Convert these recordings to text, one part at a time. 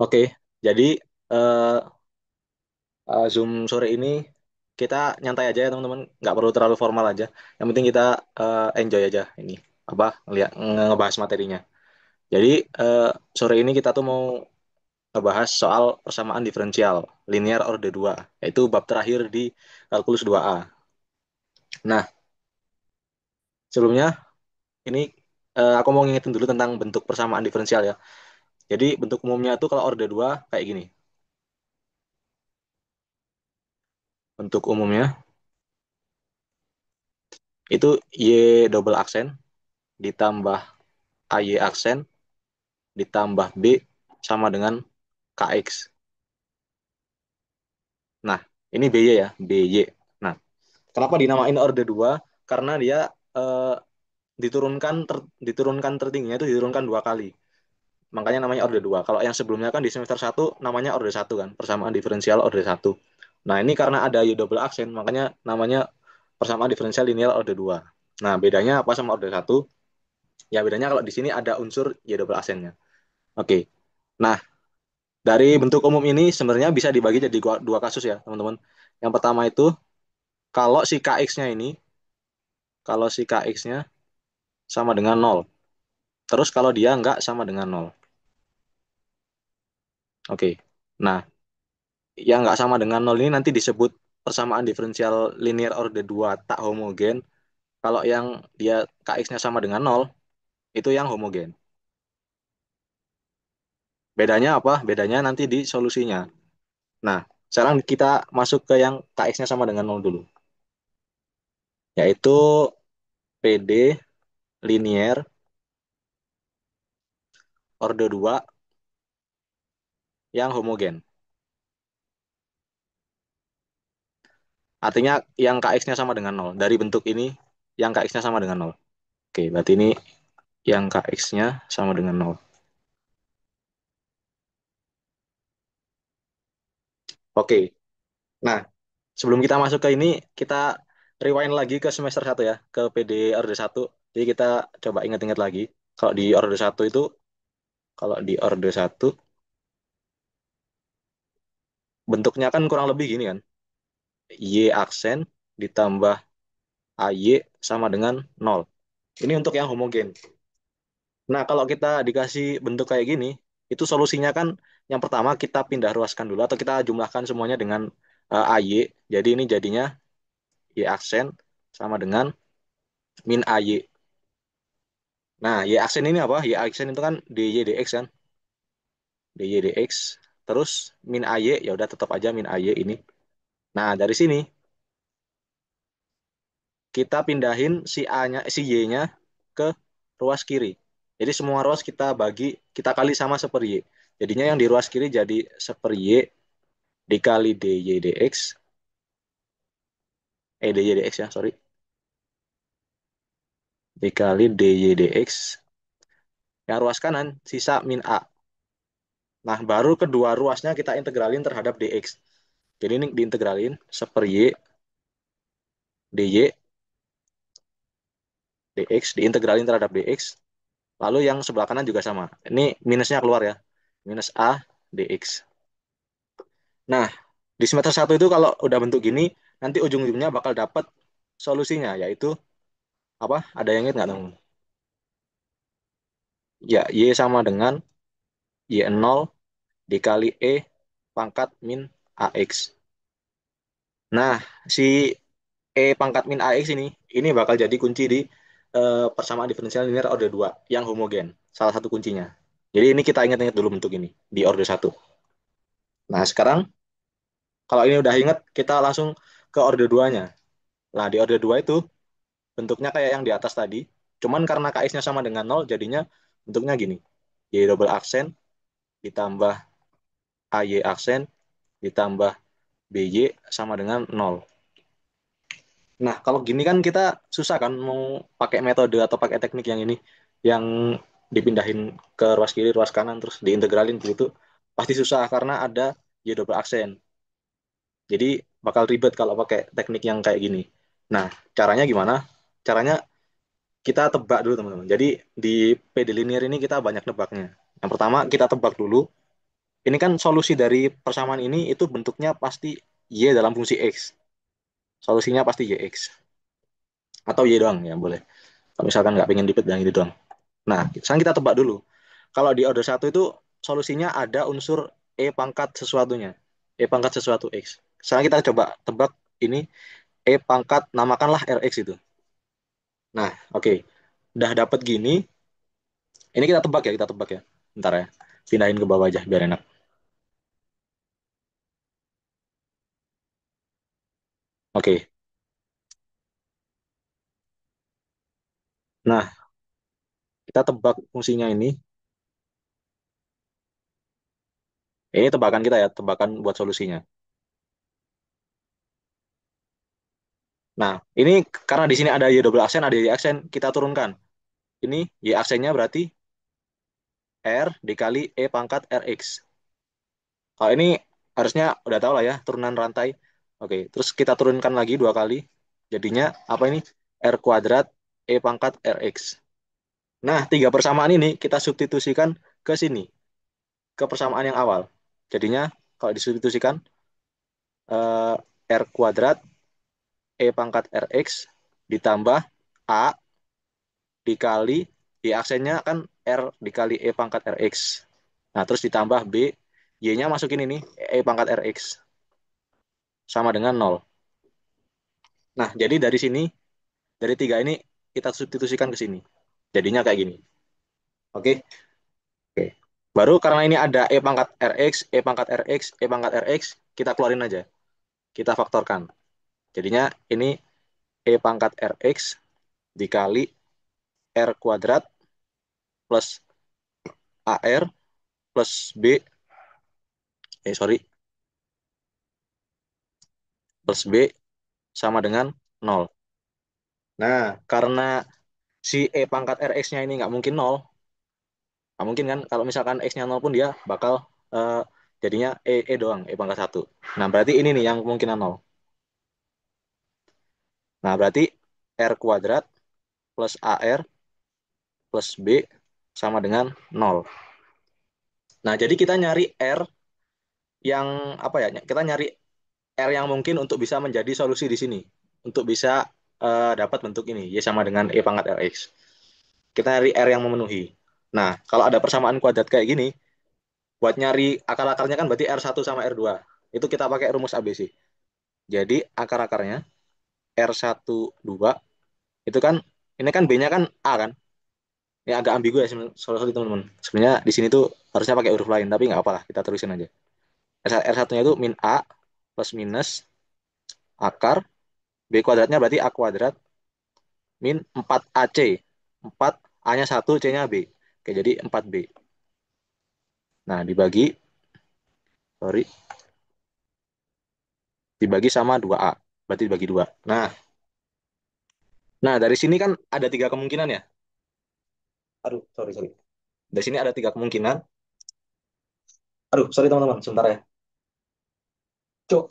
Oke, jadi eh, Zoom sore ini kita nyantai aja ya teman-teman, nggak perlu terlalu formal aja. Yang penting kita enjoy aja ini apa ngebahas materinya. Jadi eh, sore ini kita tuh mau ngebahas soal persamaan diferensial linear orde 2, yaitu bab terakhir di kalkulus 2A. Nah, sebelumnya ini aku mau ngingetin dulu tentang bentuk persamaan diferensial ya. Jadi bentuk umumnya tuh kalau orde 2 kayak gini. Bentuk umumnya itu Y double aksen ditambah AY aksen ditambah B sama dengan KX. Nah, ini BY ya, BY. Nah, kenapa dinamain orde 2? Karena dia eh, diturunkan tertingginya itu diturunkan dua kali. Makanya namanya orde 2. Kalau yang sebelumnya kan di semester satu namanya orde satu kan, persamaan diferensial orde satu. Nah, ini karena ada Y double aksen, makanya namanya persamaan diferensial linear orde 2. Nah, bedanya apa sama orde satu? Ya, bedanya kalau di sini ada unsur Y double aksennya. Oke. Nah, dari bentuk umum ini sebenarnya bisa dibagi jadi dua kasus ya, teman-teman. Yang pertama itu kalau si KX-nya ini, kalau si KX-nya sama dengan nol. Terus kalau dia nggak sama dengan nol. Oke. Nah, yang nggak sama dengan nol ini nanti disebut persamaan diferensial linear order 2 tak homogen. Kalau yang dia KX-nya sama dengan nol, itu yang homogen. Bedanya apa? Bedanya nanti di solusinya. Nah, sekarang kita masuk ke yang KX-nya sama dengan nol dulu. Yaitu PD linear order 2 yang homogen. Artinya yang KX-nya sama dengan nol. Dari bentuk ini, yang KX-nya sama dengan nol. Oke, berarti ini yang KX-nya sama dengan nol. Oke, nah sebelum kita masuk ke ini, kita rewind lagi ke semester satu ya, ke PD Orde satu. Jadi kita coba ingat-ingat lagi. Kalau di Orde satu itu, kalau di Orde satu, bentuknya kan kurang lebih gini kan. Y aksen ditambah AY sama dengan nol. Ini untuk yang homogen. Nah, kalau kita dikasih bentuk kayak gini, itu solusinya kan yang pertama kita pindah ruaskan dulu atau kita jumlahkan semuanya dengan AY. Jadi ini jadinya Y aksen sama dengan min AY. Nah, Y aksen ini apa? Y aksen itu kan DY dx kan? DY dx. Terus min AY, ya udah tetap aja min AY ini. Nah, dari sini kita pindahin si A-nya, si Y-nya ke ruas kiri. Jadi semua ruas kita bagi, kita kali sama seper Y. Jadinya yang di ruas kiri jadi seper Y dikali dy dx, dy dx ya, sorry, dikali dy dx, yang ruas kanan sisa min a. Nah, baru kedua ruasnya kita integralin terhadap dx. Jadi ini diintegralin seper y dy dx, diintegralin terhadap dx, lalu yang sebelah kanan juga sama. Ini minusnya keluar ya, minus a dx. Nah, di semester satu itu kalau udah bentuk gini, nanti ujung-ujungnya bakal dapat solusinya, yaitu apa? Ada yang ingat nggak teman? Ya, y sama dengan y0 dikali E pangkat min AX. Nah, si E pangkat min AX ini bakal jadi kunci di persamaan diferensial linear order 2 yang homogen. Salah satu kuncinya. Jadi ini kita ingat-ingat dulu bentuk ini di order satu. Nah, sekarang kalau ini udah ingat, kita langsung ke order 2-nya. Nah, di order 2 itu bentuknya kayak yang di atas tadi. Cuman karena KX-nya sama dengan nol, jadinya bentuknya gini. Y double aksen ditambah AY aksen ditambah BY sama dengan nol. Nah, kalau gini kan kita susah kan mau pakai metode atau pakai teknik yang ini, yang dipindahin ke ruas kiri, ruas kanan, terus diintegralin begitu, pasti susah karena ada Y double aksen. Jadi bakal ribet kalau pakai teknik yang kayak gini. Nah, caranya gimana? Caranya kita tebak dulu teman-teman. Jadi di PD linear ini kita banyak nebaknya. Yang pertama kita tebak dulu Ini kan solusi dari persamaan ini itu bentuknya pasti Y dalam fungsi X. Solusinya pasti YX. Atau Y doang ya boleh. Kalau misalkan nggak pengen dipit yang ini doang. Nah, sekarang kita tebak dulu. Kalau di order satu itu solusinya ada unsur E pangkat sesuatunya. E pangkat sesuatu X. Sekarang kita coba tebak ini E pangkat, namakanlah Rx itu. Nah, oke. Udah dapet gini, ini kita tebak ya, kita tebak ya. Bentar ya. Pindahin ke bawah aja biar enak. Oke. Nah, kita tebak fungsinya ini. Ini tebakan kita ya, tebakan buat solusinya. Nah, ini karena di sini ada Y double aksen, ada Y aksen, kita turunkan. Ini Y aksennya berarti R dikali E pangkat Rx. Kalau ini harusnya udah tahu lah ya, turunan rantai. Oke, terus kita turunkan lagi dua kali. Jadinya apa ini? R kuadrat E pangkat Rx. Nah, tiga persamaan ini kita substitusikan ke sini, ke persamaan yang awal. Jadinya kalau disubstitusikan eh, R kuadrat E pangkat Rx ditambah A dikali Y aksennya kan R dikali E pangkat Rx. Nah, terus ditambah B, Y-nya masukin ini E pangkat Rx sama dengan nol. Nah, jadi dari sini, dari tiga ini kita substitusikan ke sini. Jadinya kayak gini. Oke? Oke. Baru karena ini ada E pangkat Rx, E pangkat Rx, E pangkat Rx, kita keluarin aja. Kita faktorkan. Jadinya ini E pangkat Rx dikali R kuadrat plus AR plus B, sorry, plus B sama dengan nol. Nah, karena si E pangkat Rx-nya ini nggak mungkin nol, nggak mungkin kan? Kalau misalkan X-nya nol pun dia bakal eh, jadinya E doang, E pangkat satu. Nah, berarti ini nih yang kemungkinan nol. Nah, berarti R kuadrat plus AR plus B sama dengan nol. Nah, jadi kita nyari R yang apa ya? Kita nyari R yang mungkin untuk bisa menjadi solusi di sini. Untuk bisa dapat bentuk ini, Y sama dengan E pangkat Rx. Kita nyari R yang memenuhi. Nah, kalau ada persamaan kuadrat kayak gini, buat nyari akar-akarnya kan berarti R1 sama R2. Itu kita pakai rumus ABC. Jadi akar-akarnya R1, 2, itu kan, ini kan B-nya kan A kan? Ini agak ambigu ya sorry teman-teman. Sebenarnya di sini tuh harusnya pakai huruf lain, tapi nggak apa lah, kita terusin aja. R1-nya itu min A plus minus akar, B kuadratnya berarti A kuadrat, min 4AC. 4, A-nya 1, C-nya B. Oke, jadi 4B. Nah, sorry, dibagi sama 2A. Berarti dibagi 2. Nah, dari sini kan ada tiga kemungkinan ya. Aduh, sorry. Dari sini ada tiga kemungkinan. Aduh, sorry teman-teman, sebentar ya. Cuk.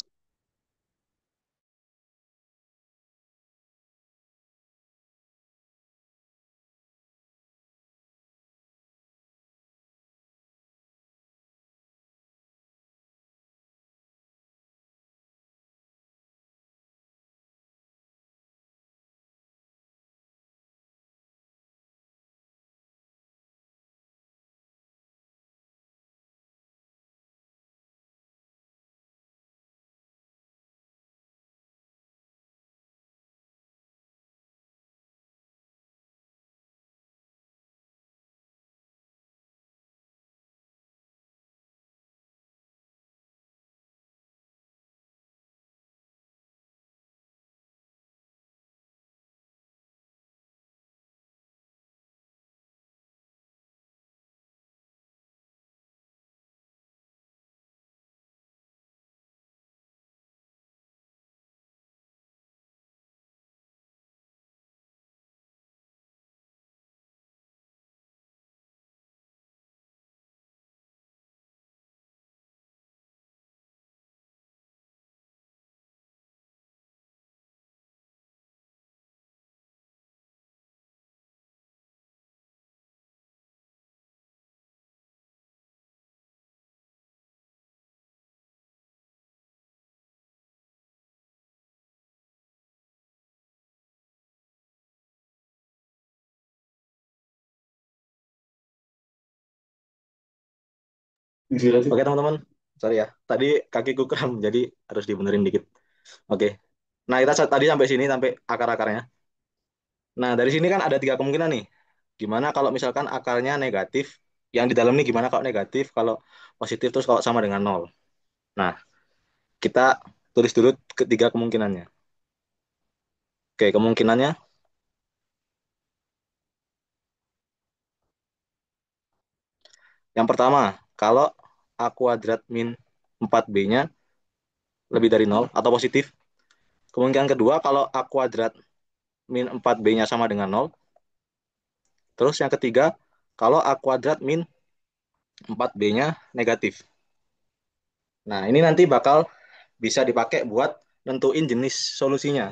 Oke teman-teman, sorry ya. Tadi kakiku kram, jadi harus dibenerin dikit. Oke. Nah kita tadi sampai sini, sampai akar-akarnya. Nah dari sini kan ada tiga kemungkinan nih. Gimana kalau misalkan akarnya negatif? Yang di dalam nih gimana kalau negatif? Kalau positif terus kalau sama dengan nol. Nah kita tulis dulu ketiga kemungkinannya. Oke, kemungkinannya yang pertama, kalau A kuadrat min 4B-nya lebih dari nol atau positif. Kemungkinan kedua, kalau A kuadrat min 4B-nya sama dengan nol. Terus yang ketiga, kalau A kuadrat min 4B-nya negatif. Nah, ini nanti bakal bisa dipakai buat nentuin jenis solusinya.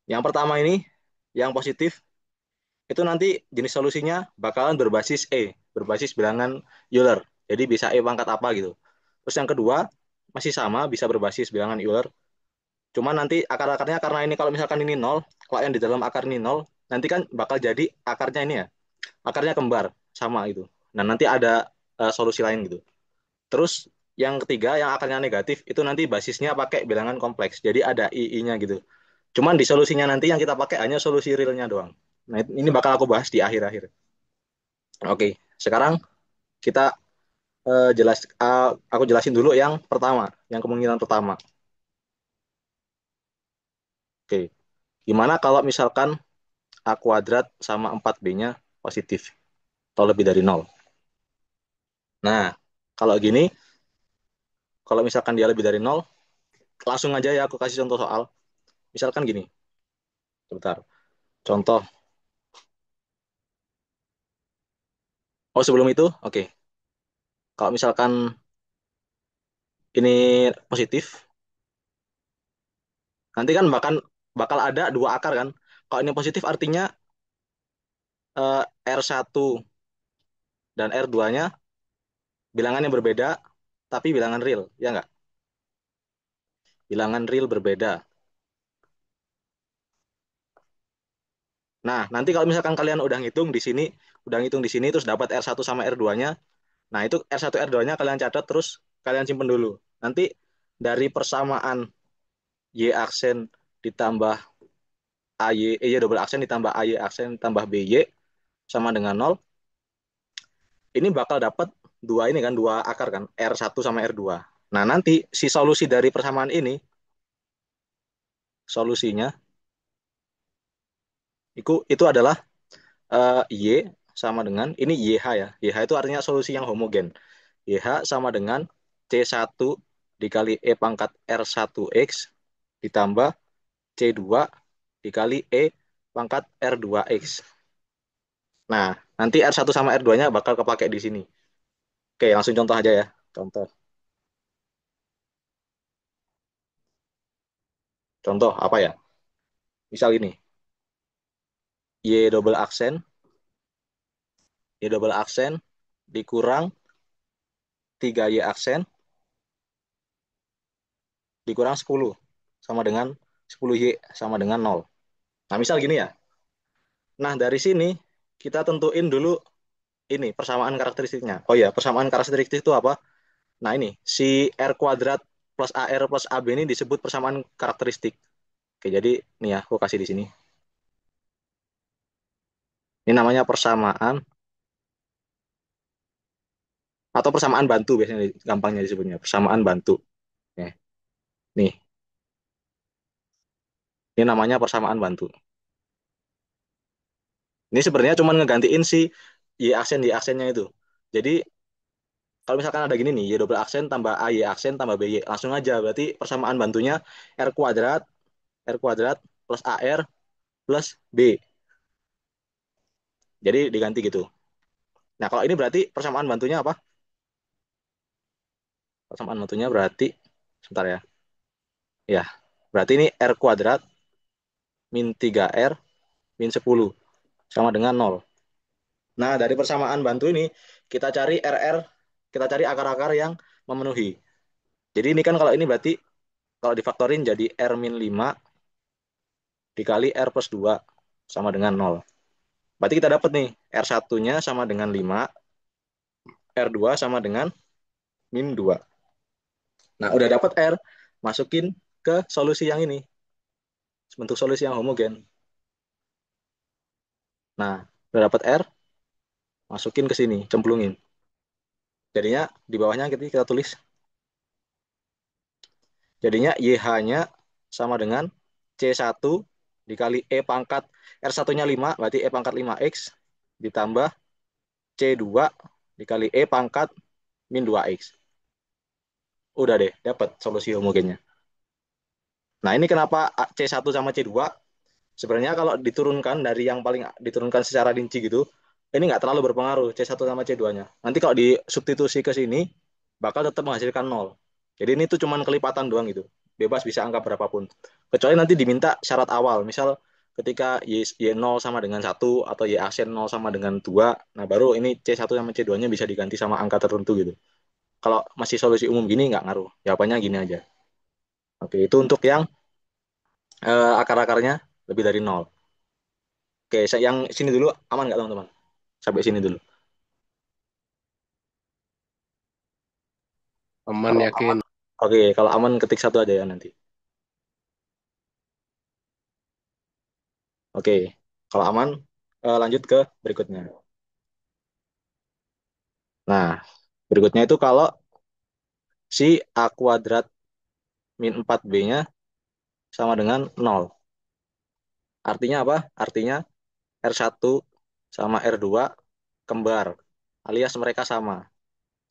Yang pertama ini, yang positif, itu nanti jenis solusinya bakalan berbasis E, berbasis bilangan Euler. Jadi bisa E pangkat apa gitu. Terus yang kedua, masih sama, bisa berbasis bilangan Euler. Cuma nanti akar-akarnya karena ini kalau misalkan ini nol, kalau yang di dalam akar ini nol, nanti kan bakal jadi akarnya ini ya, akarnya kembar sama itu. Nah nanti ada solusi lain gitu. Terus yang ketiga yang akarnya negatif itu nanti basisnya pakai bilangan kompleks. Jadi ada i-nya gitu. Cuman di solusinya nanti yang kita pakai hanya solusi realnya doang. Nah ini bakal aku bahas di akhir-akhir. Oke, sekarang kita aku jelasin dulu yang pertama, yang kemungkinan pertama. Oke, gimana kalau misalkan A kuadrat sama 4B-nya positif atau lebih dari nol. Nah, kalau gini, kalau misalkan dia lebih dari nol, langsung aja ya aku kasih contoh soal. Misalkan gini, sebentar. Contoh. Oh, sebelum itu, oke. Kalau misalkan ini positif, nanti kan bakal ada dua akar kan. Kalau ini positif artinya R1 dan R2-nya bilangan yang berbeda, tapi bilangan real, ya nggak? Bilangan real berbeda. Nah, nanti kalau misalkan kalian udah ngitung di sini, terus dapat R1 sama R2-nya, nah itu R1 R2-nya kalian catat terus kalian simpen dulu. Nanti dari persamaan Y aksen ditambah Y double aksen ditambah AY aksen ditambah BY sama dengan nol, ini bakal dapat dua ini kan, dua akar kan, R1 sama R2. Nah, nanti si solusi dari persamaan ini, solusinya itu adalah Y sama dengan, ini YH ya. YH itu artinya solusi yang homogen. YH sama dengan C1 dikali E pangkat R1X ditambah C2 dikali E pangkat R2X. Nah, nanti R1 sama R2-nya bakal kepake di sini. Oke, langsung contoh aja ya. Contoh. Contoh apa ya? Misal ini, Y double aksen, Y double aksen dikurang 3Y aksen dikurang 10 sama dengan 10Y sama dengan nol. Nah, misal gini ya. Nah, dari sini kita tentuin dulu ini persamaan karakteristiknya. Oh ya, persamaan karakteristik itu apa? Nah, ini si R kuadrat plus AR plus AB ini disebut persamaan karakteristik. Oke, jadi nih ya, aku kasih di sini. Ini namanya persamaan atau persamaan bantu biasanya gampangnya disebutnya, persamaan bantu. Nih, nih, ini namanya persamaan bantu. Ini sebenarnya cuma ngegantiin si Y aksennya itu. Jadi kalau misalkan ada gini nih, Y double aksen tambah AY aksen tambah BY, langsung aja berarti persamaan bantunya R kuadrat plus AR plus B. Jadi diganti gitu. Nah, kalau ini berarti persamaan bantunya apa? Persamaan bantunya berarti, sebentar ya. Ya, berarti ini R kuadrat min 3R min 10 sama dengan nol. Nah, dari persamaan bantu ini, kita cari RR, kita cari akar-akar yang memenuhi. Jadi ini kan kalau ini berarti, kalau difaktorin jadi R min 5 dikali R plus 2 sama dengan nol. Berarti kita dapat nih, R1-nya sama dengan 5, R2 sama dengan min 2. Nah, udah dapat R, masukin ke solusi yang ini, bentuk solusi yang homogen. Nah, udah dapat R, masukin ke sini, cemplungin. Jadinya di bawahnya kita tulis, jadinya YH-nya sama dengan C1 dikali E pangkat R1-nya 5, berarti E pangkat 5X ditambah C2 dikali E pangkat min 2X. Udah deh, dapat solusi homogennya. Nah, ini kenapa C1 sama C2? Sebenarnya kalau diturunkan dari yang paling diturunkan secara rinci gitu, ini nggak terlalu berpengaruh C1 sama C2-nya. Nanti kalau disubstitusi ke sini, bakal tetap menghasilkan nol. Jadi ini tuh cuman kelipatan doang gitu. Bebas bisa angka berapapun. Kecuali nanti diminta syarat awal. Misal ketika Y0 sama dengan 1 atau Y aksen 0 sama dengan 2, nah baru ini C1 sama C2-nya bisa diganti sama angka tertentu gitu. Kalau masih solusi umum gini nggak ngaruh. Jawabannya gini aja. Oke, itu untuk yang akar-akarnya lebih dari nol. Oke, yang sini dulu aman nggak teman-teman? Sampai sini dulu. Aman, Kalau aman, yakin. oke, kalau aman ketik satu aja ya nanti. Oke, kalau aman lanjut ke berikutnya. Nah, berikutnya itu kalau si A kuadrat min 4B-nya sama dengan nol. Artinya apa? Artinya R1 sama R2 kembar, alias mereka sama,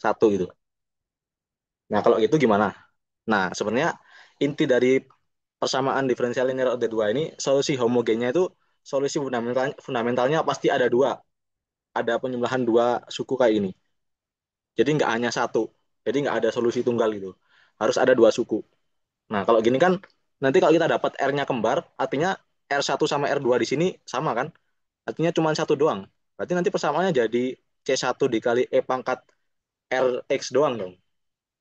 satu gitu. Nah, kalau gitu gimana? Nah, sebenarnya inti dari persamaan diferensial linear order 2 ini, solusi homogennya itu solusi fundamentalnya pasti ada dua. Ada penjumlahan dua suku kayak ini. Jadi nggak hanya satu. Jadi nggak ada solusi tunggal gitu. Harus ada dua suku. Nah, kalau gini kan, nanti kalau kita dapat R-nya kembar, artinya R1 sama R2 di sini sama kan? Artinya cuma satu doang. Berarti nanti persamaannya jadi C1 dikali E pangkat Rx doang dong.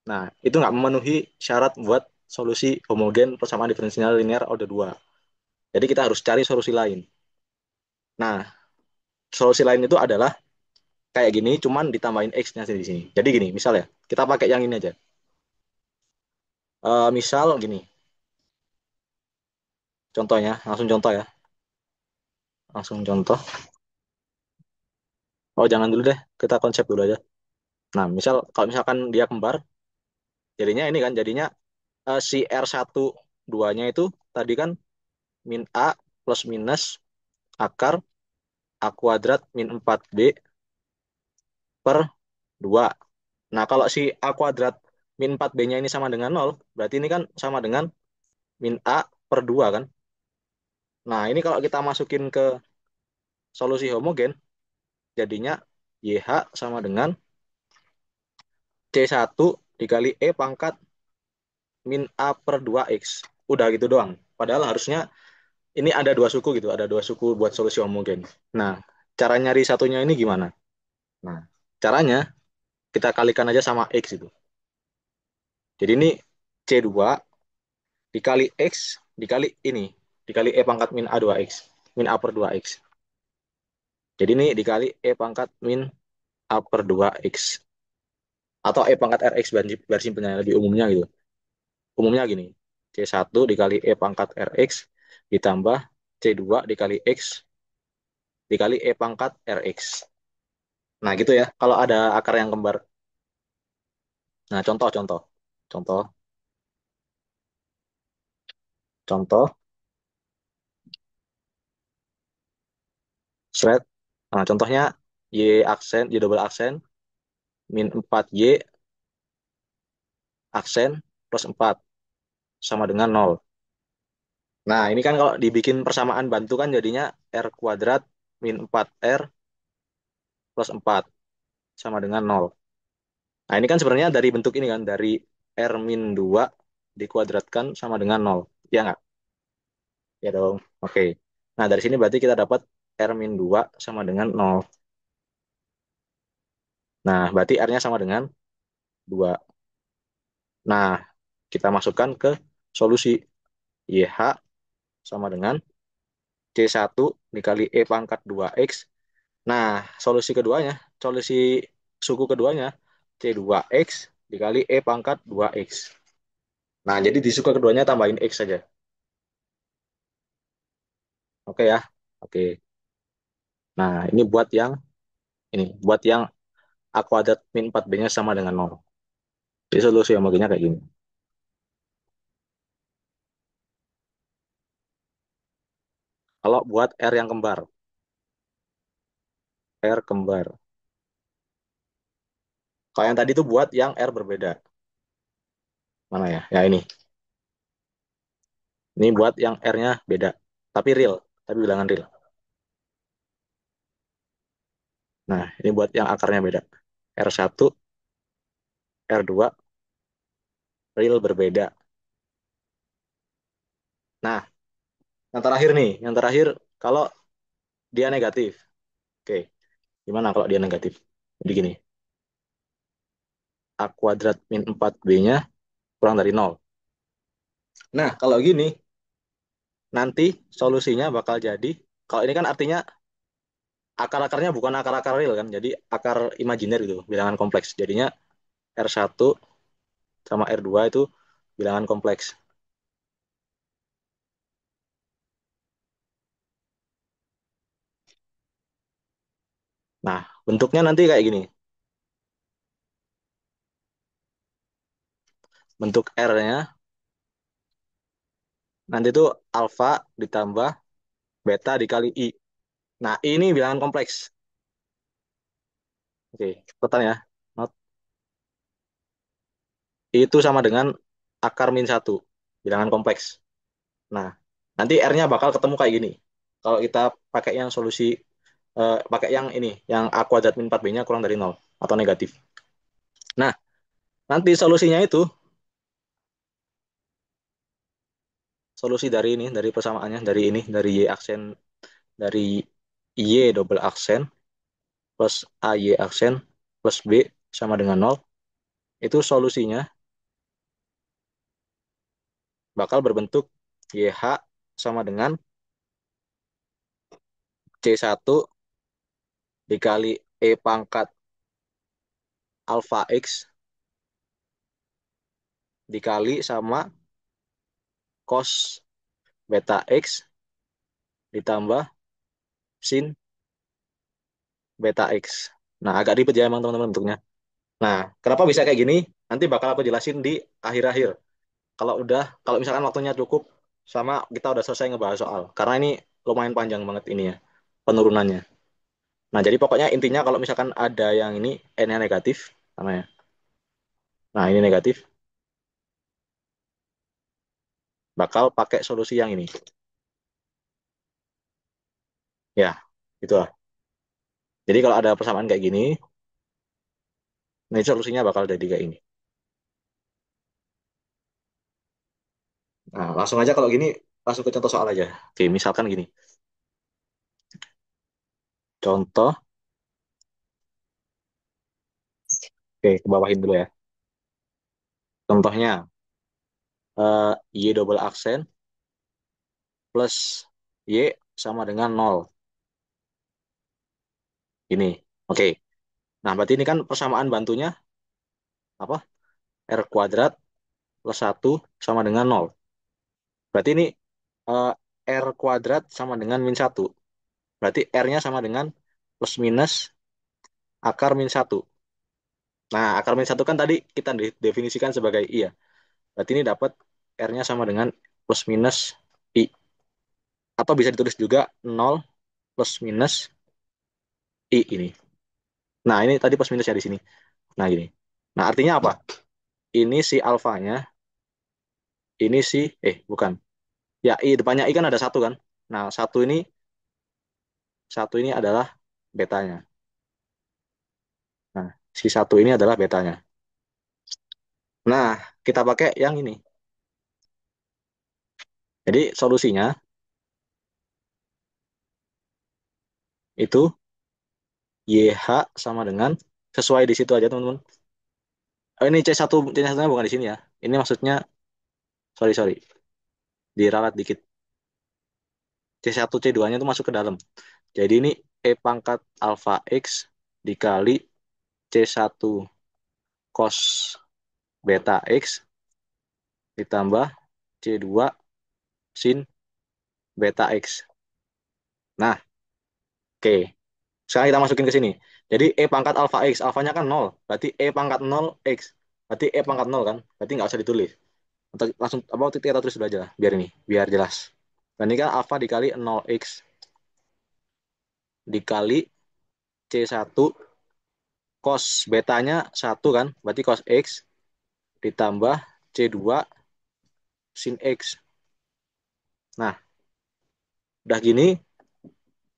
Nah, itu nggak memenuhi syarat buat solusi homogen persamaan diferensial linear order 2. Jadi kita harus cari solusi lain. Nah, solusi lain itu adalah kayak gini, cuman ditambahin X-nya di sini. Jadi gini, misal ya, kita pakai yang ini aja. Misal gini, contohnya, langsung contoh ya. Langsung contoh. Oh, jangan dulu deh, kita konsep dulu aja. Nah, misal kalau misalkan dia kembar, jadinya ini kan, jadinya si R1 2-nya itu tadi kan min A plus minus akar A kuadrat min 4B per 2. Nah, kalau si A kuadrat min 4B-nya ini sama dengan nol, berarti ini kan sama dengan min A per 2 kan. Nah, ini kalau kita masukin ke solusi homogen, jadinya YH sama dengan C1 dikali E pangkat min A per 2X. Udah gitu doang. Padahal harusnya ini ada dua suku gitu, ada dua suku buat solusi homogen. Nah, cara nyari satunya ini gimana? Nah, caranya kita kalikan aja sama X itu. Jadi ini C2 dikali X dikali ini, dikali E pangkat min A2X, min A per 2X. Jadi ini dikali E pangkat min A per 2X. Atau E pangkat RX biar simpelnya, lebih umumnya gitu. Umumnya gini, C1 dikali E pangkat RX ditambah C2 dikali X dikali E pangkat RX. Nah gitu ya, kalau ada akar yang kembar. Nah contoh, contoh, contoh, shred. Nah contohnya Y aksen, Y double aksen, min 4Y aksen plus 4 sama dengan nol. Nah ini kan kalau dibikin persamaan bantu kan jadinya R kuadrat min 4R plus 4 sama dengan nol. Nah, ini kan sebenarnya dari bentuk ini kan, dari R min 2 dikuadratkan sama dengan nol. Ya nggak? Ya dong. Oke. Nah, dari sini berarti kita dapat R min 2 sama dengan nol. Nah, berarti R-nya sama dengan 2. Nah, kita masukkan ke solusi. YH sama dengan C1 dikali E pangkat 2X. Nah, solusi keduanya, solusi suku keduanya C2X dikali E pangkat 2X. Nah, jadi di suku keduanya tambahin X saja. Oke ya. Oke. Nah, buat yang A kuadrat min 4B-nya sama dengan nol. Jadi solusi homogennya kayak gini. Kalau buat R yang kembar, R kembar. Kalau yang tadi itu buat yang R berbeda. Mana ya? Ya ini. Ini buat yang R-nya beda. Tapi real. Tapi bilangan real. Nah, ini buat yang akarnya beda. R1, R2, real berbeda. Nah, yang terakhir nih. Yang terakhir, kalau dia negatif. Oke, gimana kalau dia negatif? Jadi gini. A kuadrat min 4B-nya kurang dari nol. Nah, kalau gini, nanti solusinya bakal jadi, kalau ini kan artinya akar-akarnya bukan akar-akar real kan, jadi akar imajiner gitu, bilangan kompleks. Jadinya R1 sama R2 itu bilangan kompleks. Nah, bentuknya nanti kayak gini. Bentuk R-nya nanti itu alfa ditambah beta dikali I. Nah, ini bilangan kompleks. Oke, cepetan ya. Not. Itu sama dengan akar min satu, bilangan kompleks. Nah, nanti R-nya bakal ketemu kayak gini. Kalau kita pakai yang solusi, pakai yang ini, yang A kuadrat min 4B-nya kurang dari nol atau negatif. Nah, nanti solusinya itu, solusi dari ini, dari persamaannya, dari ini, dari Y aksen, dari Y double aksen, plus AY aksen, plus B sama dengan nol, itu solusinya bakal berbentuk YH sama dengan C1 dikali E pangkat alpha X dikali sama cos beta X ditambah sin beta X. Nah, agak ribet ya emang teman-teman bentuknya. Nah, kenapa bisa kayak gini? Nanti bakal aku jelasin di akhir-akhir. Kalau misalkan waktunya cukup, sama kita udah selesai ngebahas soal. Karena ini lumayan panjang banget ini ya, penurunannya. Nah, jadi pokoknya intinya kalau misalkan ada yang ini, N-nya negatif, sama ya. Nah, ini negatif, bakal pakai solusi yang ini. Ya, gitu lah. Jadi kalau ada persamaan kayak gini, nah ini solusinya bakal jadi kayak ini. Nah, langsung aja kalau gini, langsung ke contoh soal aja. Oke, misalkan gini. Contoh, oke, ke bawahin dulu ya. Contohnya, Y double aksen plus Y sama dengan nol. Ini, oke. Nah, berarti ini kan persamaan bantunya apa? R kuadrat plus satu sama dengan nol. Berarti ini eh, R kuadrat sama dengan min satu. Berarti R-nya sama dengan plus minus akar min satu. Nah, akar min satu kan tadi kita definisikan sebagai I ya. Berarti ini dapat R-nya sama dengan plus minus I. Atau bisa ditulis juga nol plus minus I ini. Nah, ini tadi plus minusnya di sini. Nah, gini. Nah, artinya apa? Ini si alfanya, ini si, bukan. Ya, I, depannya I kan ada satu kan? Nah, satu ini adalah betanya. Nah, si satu ini adalah betanya. Nah, kita pakai yang ini. Jadi, solusinya itu YH sama dengan, sesuai di situ aja, teman-teman. Ini C1, C1-nya bukan di sini ya. Ini maksudnya, sorry, sorry. Diralat dikit. C1, C2-nya itu masuk ke dalam. Jadi ini E pangkat alpha X dikali C1 cos beta X ditambah C2 sin beta X. Nah, oke. Sekarang kita masukin ke sini. Jadi E pangkat alfa X, alfanya kan nol. Berarti E pangkat nol X. Berarti E pangkat nol kan? Berarti nggak usah ditulis. Atau langsung apa waktu itu kita tulis dulu aja lah, biar ini, biar jelas. Dan ini kan alfa dikali 0x dikali C1 cos betanya 1 kan? Berarti cos X ditambah C2 sin X. Nah, udah gini.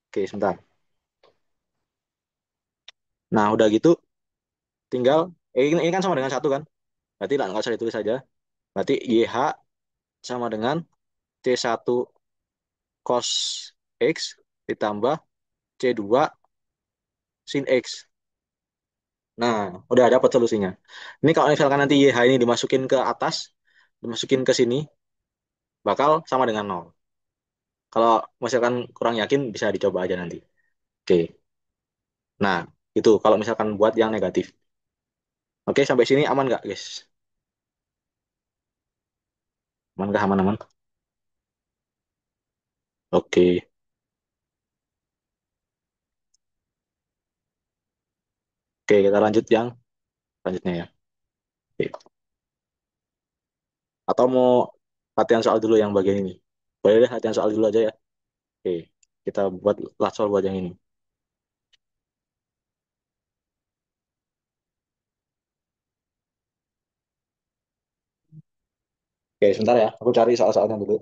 Oke, sebentar. Nah, udah gitu tinggal ini kan sama dengan 1 kan? Berarti lah nggak usah ditulis saja. Berarti YH sama dengan C1 cos X ditambah C2 sin X. Nah, udah dapat solusinya. Ini kalau misalkan nanti YH ini dimasukin ke atas, dimasukin ke sini, bakal sama dengan nol. Kalau misalkan kurang yakin, bisa dicoba aja nanti. Oke, nah itu kalau misalkan buat yang negatif. Oke, sampai sini aman nggak, guys? Aman nggak? Aman-aman? Oke, oke kita lanjut yang selanjutnya ya. Oke. Atau mau latihan soal dulu yang bagian ini? Boleh deh, latihan soal dulu aja ya. Oke, kita buat soal buat yang ini. Oke, sebentar ya. Aku cari soal-soalnya dulu.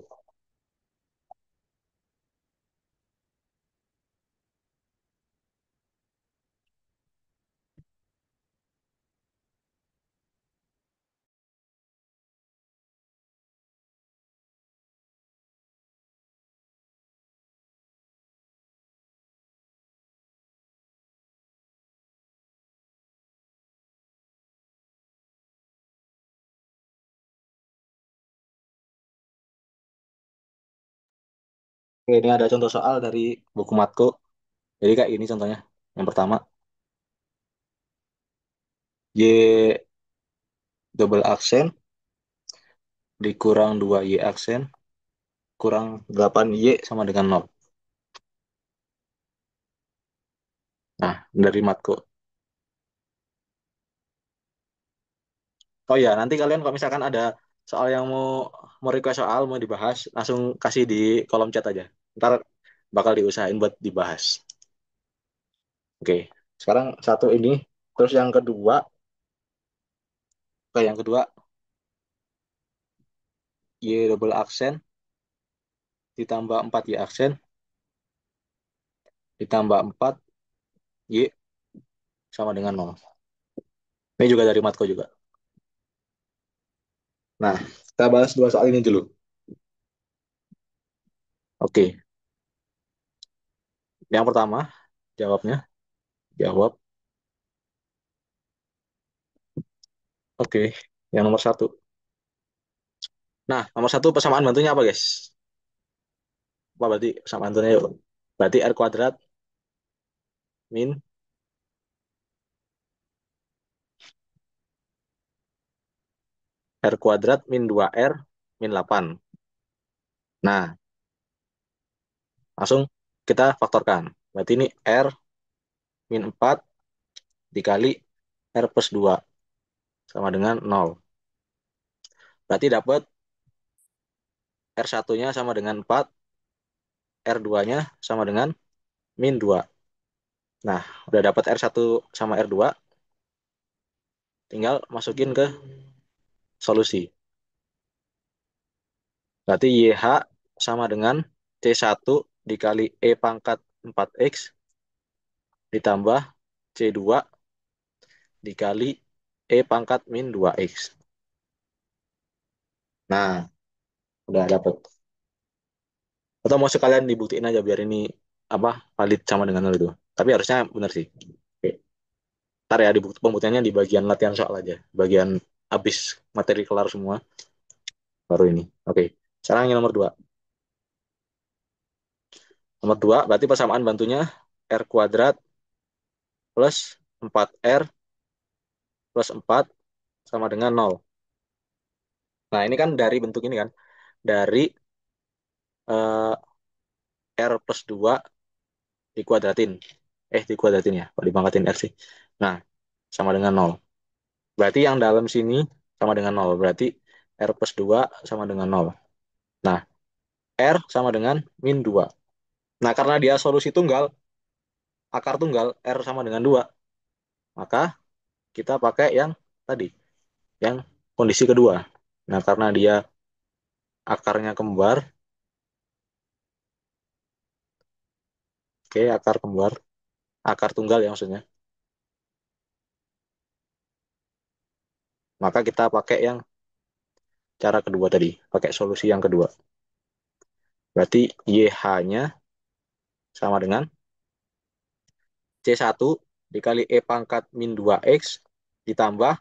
Oke, ini ada contoh soal dari buku matku. Jadi kayak ini contohnya. Yang pertama, Y double aksen dikurang 2Y aksen kurang 8Y sama dengan nol. Nah, dari matku. Oh ya, nanti kalian kalau misalkan ada soal yang mau request soal, mau dibahas, langsung kasih di kolom chat aja. Ntar bakal diusahain buat dibahas. Oke, sekarang satu ini. Terus yang kedua, yang kedua, Y double aksen ditambah 4Y aksen ditambah 4Y sama dengan nol. Ini juga dari matku juga. Nah, kita bahas dua soal ini dulu. Oke, yang pertama, jawabnya, jawab. Oke, yang nomor satu. Nah, nomor satu persamaan bantunya apa, guys? Apa berarti persamaan bantunya? Yuk. Berarti R kuadrat min R kuadrat min 2R min 8. Nah, langsung kita faktorkan. Berarti ini R min 4 dikali R plus 2 sama dengan nol. Berarti dapat R satunya sama dengan 4, R 2-nya sama dengan min 2. Nah, udah dapat R satu sama R 2, tinggal masukin ke solusi. Berarti YH sama dengan C1 dikali E pangkat 4X ditambah C2 dikali E pangkat min 2X. Nah, udah dapet. Atau mau sekalian dibuktiin aja biar ini apa valid sama dengan nol itu. Tapi harusnya benar sih. Oke. Ntar ya pembuktiannya di bagian latihan soal aja. Bagian habis materi kelar semua baru ini. Oke. Sekarang yang nomor 2. Nomor 2 berarti persamaan bantunya R kuadrat plus 4R plus 4 sama dengan nol. Nah, ini kan dari bentuk ini kan. Dari eh, R plus 2 dikuadratin. Dikuadratin ya. Kok dipangkatin R sih? Nah, sama dengan nol. Berarti yang dalam sini sama dengan nol. Berarti R plus 2 sama dengan nol. Nah, R sama dengan min 2. Nah, karena dia solusi tunggal, akar tunggal, R sama dengan 2, maka kita pakai yang tadi, yang kondisi kedua. Nah, karena dia akarnya kembar, oke, akar kembar, akar tunggal ya maksudnya, maka kita pakai yang cara kedua tadi, pakai solusi yang kedua. Berarti YH-nya sama dengan C1 dikali E pangkat min 2X ditambah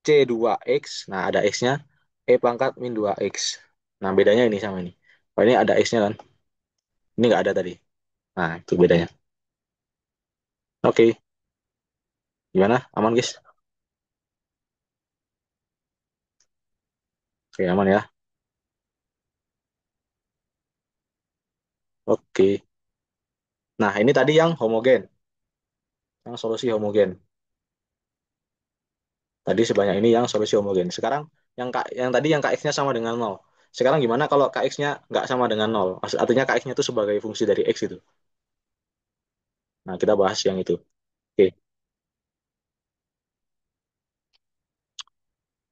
C2X, nah ada X-nya, E pangkat min 2X. Nah, bedanya ini sama ini. Oh, ini ada X-nya kan? Ini nggak ada tadi. Nah, itu bedanya. Oke, gimana? Aman, guys? Oke, aman ya. Oke. Nah, ini tadi yang homogen, yang solusi homogen. Tadi sebanyak ini yang solusi homogen. Sekarang yang tadi yang kx-nya sama dengan nol. Sekarang gimana kalau kx-nya nggak sama dengan nol? Artinya kx-nya itu sebagai fungsi dari x itu. Nah, kita bahas yang itu. Oke.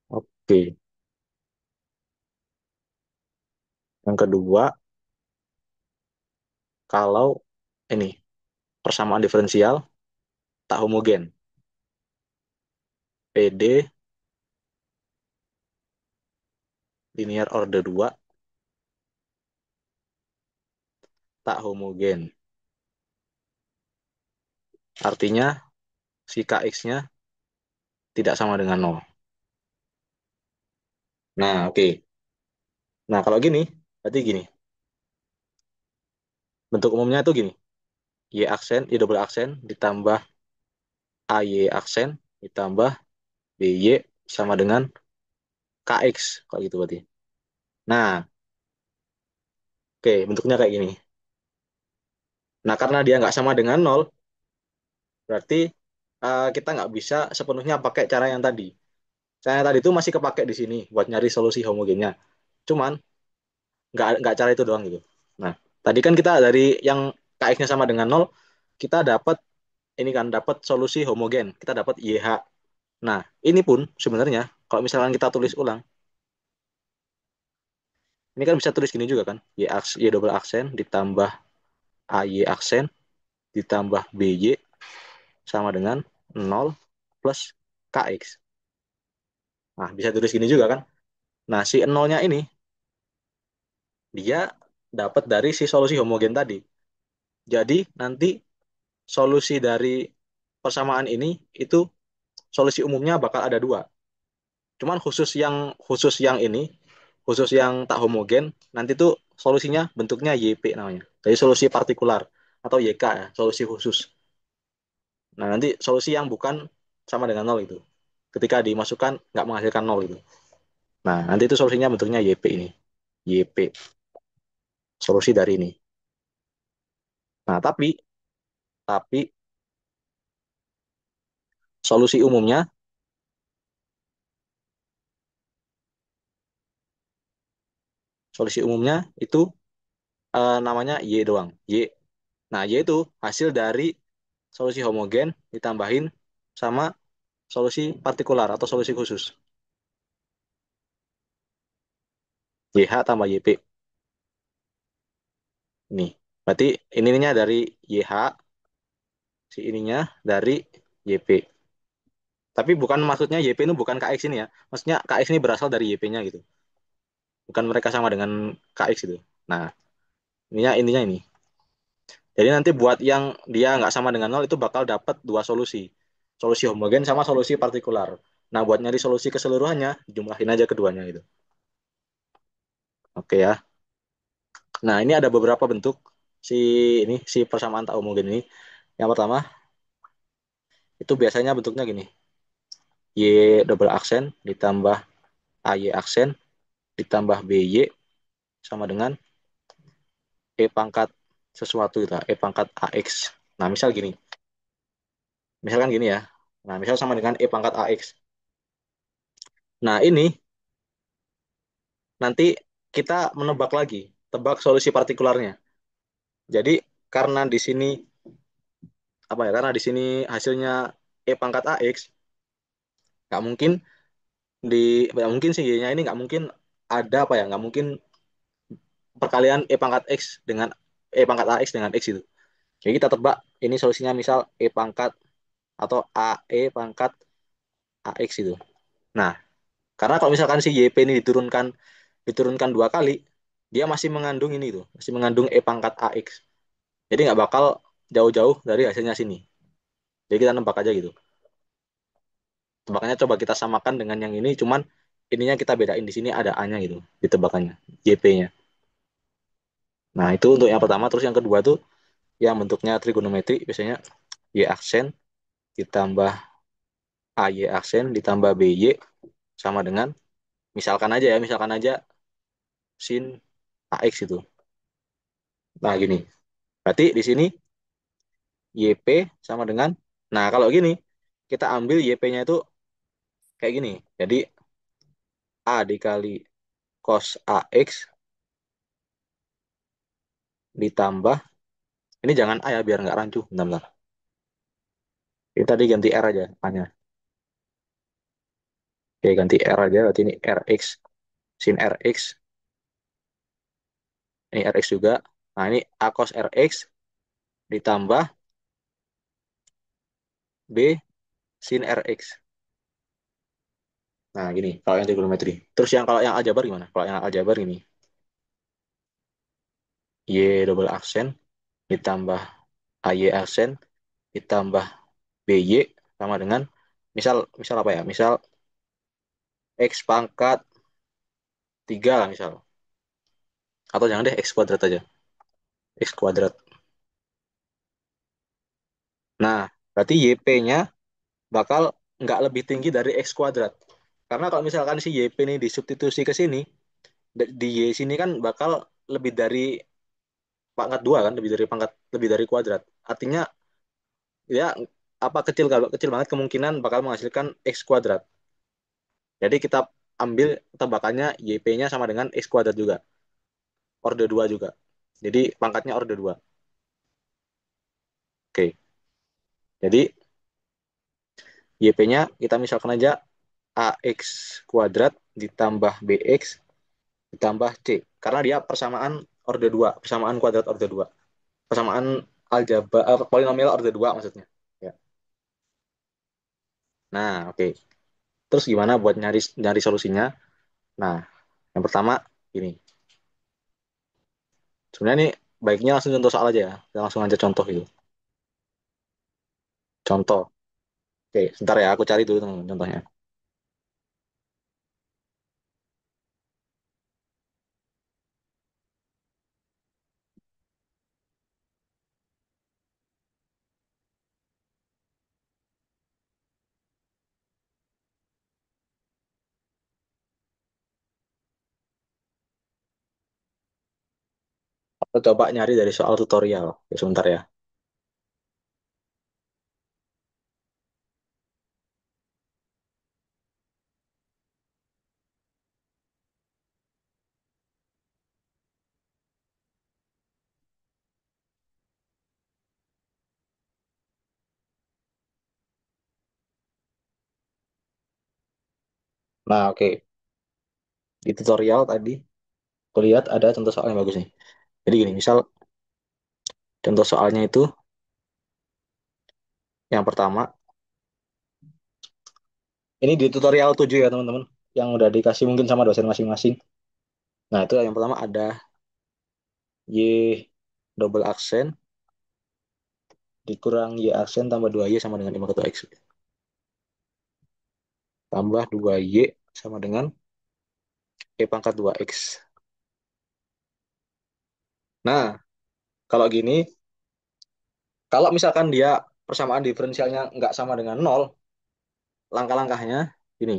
Oke. Yang kedua, kalau ini persamaan diferensial tak homogen. PD linear order 2 tak homogen. Artinya si kx-nya tidak sama dengan nol. Nah, oke. Nah, kalau gini, berarti gini. Bentuk umumnya itu gini. Y aksen, Y double aksen ditambah AY aksen ditambah BY sama dengan KX. Kalau gitu berarti. Nah, oke, bentuknya kayak gini. Nah, karena dia nggak sama dengan nol, berarti kita nggak bisa sepenuhnya pakai cara yang tadi. Cara yang tadi itu masih kepake di sini buat nyari solusi homogennya. Cuman, nggak cara itu doang gitu. Nah, tadi kan kita dari yang KX-nya sama dengan nol, kita dapat ini kan dapat solusi homogen. Kita dapat YH. Nah, ini pun sebenarnya kalau misalkan kita tulis ulang, ini kan bisa tulis gini juga kan. Y double aksen ditambah AY aksen ditambah BY sama dengan nol plus KX. Nah, bisa tulis gini juga kan. Nah, si nolnya ini dia dapat dari si solusi homogen tadi. Jadi, nanti solusi dari persamaan ini itu solusi umumnya bakal ada dua. Cuman khusus yang ini, khusus yang tak homogen, nanti tuh solusinya bentuknya YP namanya. Jadi solusi partikular atau YK ya, solusi khusus. Nah, nanti solusi yang bukan sama dengan nol itu. Ketika dimasukkan nggak menghasilkan nol itu. Nah, nanti itu solusinya bentuknya YP ini. YP, solusi dari ini. Nah, tapi solusi umumnya, solusi umumnya itu namanya Y doang. Y. Nah, Y itu hasil dari solusi homogen ditambahin sama solusi partikular atau solusi khusus. YH tambah YP. Ini. Berarti ininya dari YH, si ininya dari YP. Tapi bukan maksudnya YP ini bukan KX ini ya. Maksudnya KX ini berasal dari YP-nya gitu. Bukan mereka sama dengan KX gitu. Nah, intinya ini. Jadi nanti buat yang dia nggak sama dengan nol itu bakal dapat dua solusi. Solusi homogen sama solusi partikular. Nah, buat nyari solusi keseluruhannya, jumlahin aja keduanya gitu. Oke ya. Nah, ini ada beberapa bentuk si si persamaan tak homogen ini. Yang pertama, itu biasanya bentuknya gini. Y double aksen ditambah AY aksen ditambah BY sama dengan E pangkat sesuatu itu, E pangkat AX. Nah, misal gini. Misalkan gini ya. Nah, misal sama dengan E pangkat AX. Nah, ini nanti kita menebak lagi, tebak solusi partikularnya. Jadi, karena di sini apa ya? Karena di sini hasilnya E pangkat AX, nggak mungkin di nggak mungkin sih Y-nya ini nggak mungkin ada apa ya? Nggak mungkin perkalian E pangkat X dengan E pangkat AX dengan X itu. Jadi kita tebak ini solusinya misal E pangkat atau AE pangkat AX itu. Nah, karena kalau misalkan si YP ini diturunkan dua kali, dia masih mengandung ini tuh, masih mengandung E pangkat AX. Jadi nggak bakal jauh-jauh dari hasilnya sini. Jadi kita nebak aja gitu. Tebakannya coba kita samakan dengan yang ini, cuman ininya kita bedain di sini ada A-nya gitu, di tebakannya, YP-nya. Nah, itu untuk yang pertama. Terus yang kedua tuh yang bentuknya trigonometri, biasanya Y aksen ditambah AY aksen ditambah BY sama dengan, misalkan aja sin AX itu. Nah, gini. Berarti di sini YP sama dengan, nah kalau gini, kita ambil YP-nya itu kayak gini. Jadi A dikali cos AX ditambah, ini jangan A ya biar nggak rancu. Bentar-bentar. Ini tadi ganti R aja A-nya. Oke, ganti R aja. Berarti ini RX, sin RX, ini RX juga. Nah, ini A cos RX ditambah B sin RX. Nah, gini, kalau yang trigonometri. Terus yang kalau yang aljabar gimana? Kalau yang aljabar gini, Y double aksen ditambah AY aksen ditambah BY sama dengan, misal misal apa ya? Misal X pangkat 3 lah misal. Atau jangan deh X kuadrat aja. X kuadrat. Nah, berarti YP-nya bakal nggak lebih tinggi dari X kuadrat. Karena kalau misalkan si YP ini disubstitusi ke sini, di Y sini kan bakal lebih dari pangkat 2 kan, lebih dari kuadrat. Artinya ya apa kecil kalau kecil banget kemungkinan bakal menghasilkan X kuadrat. Jadi kita ambil tebakannya YP-nya sama dengan X kuadrat juga. Orde 2 juga. Jadi pangkatnya orde 2. Oke. Jadi YP-nya kita misalkan aja AX kuadrat ditambah BX ditambah C. Karena dia persamaan orde 2, persamaan kuadrat orde 2. Persamaan aljabar polinomial orde 2 maksudnya. Ya. Nah, oke. Terus gimana buat nyari nyari solusinya? Nah, yang pertama ini. Sebenarnya ini baiknya langsung contoh soal aja ya. Kita langsung aja contoh gitu. Contoh. Oke, sebentar ya aku cari dulu teman-teman contohnya. Kita coba nyari dari soal tutorial. Oke, sebentar ya. Nah, oke. Di tutorial tadi, aku lihat ada contoh soal yang bagus nih. Jadi gini, misal contoh soalnya itu yang pertama, ini di tutorial 7 ya teman-teman, yang udah dikasih mungkin sama dosen masing-masing. Nah, itu yang pertama ada Y double aksen dikurang Y aksen tambah 2Y sama dengan 5 ketua X. Tambah 2Y sama dengan E pangkat 2X. Nah, kalau gini, kalau misalkan dia persamaan diferensialnya nggak sama dengan nol, langkah-langkahnya ini.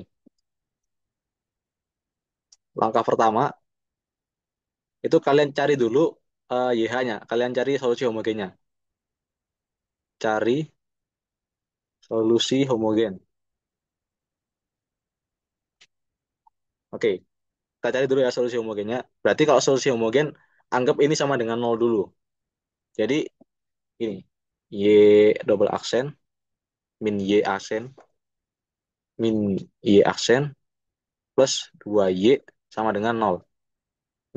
Langkah pertama itu kalian cari dulu YH-nya. Kalian cari solusi homogennya. Cari solusi homogen. Oke, kita cari dulu ya solusi homogennya. Berarti kalau solusi homogen, anggap ini sama dengan nol dulu. Jadi ini, Y double aksen, min Y aksen, min Y aksen, plus 2Y sama dengan nol.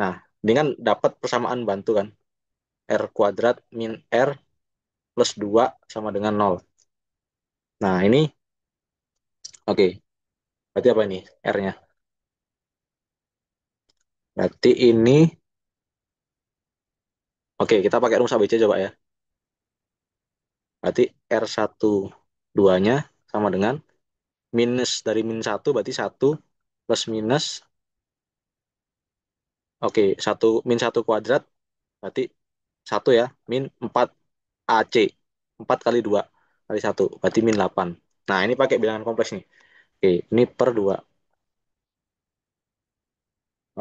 Nah, ini kan dapat persamaan bantu kan. R kuadrat min R plus 2 sama dengan nol. Nah, ini oke. Berarti apa ini R-nya? Berarti ini, oke, kita pakai rumus ABC coba ya. Berarti R1 2-nya sama dengan minus dari min satu berarti satu plus minus, oke, satu min satu kuadrat berarti satu ya, min 4 AC. 4 kali 2 kali satu berarti min 8. Nah, ini pakai bilangan kompleks nih. Oke, ini per 2.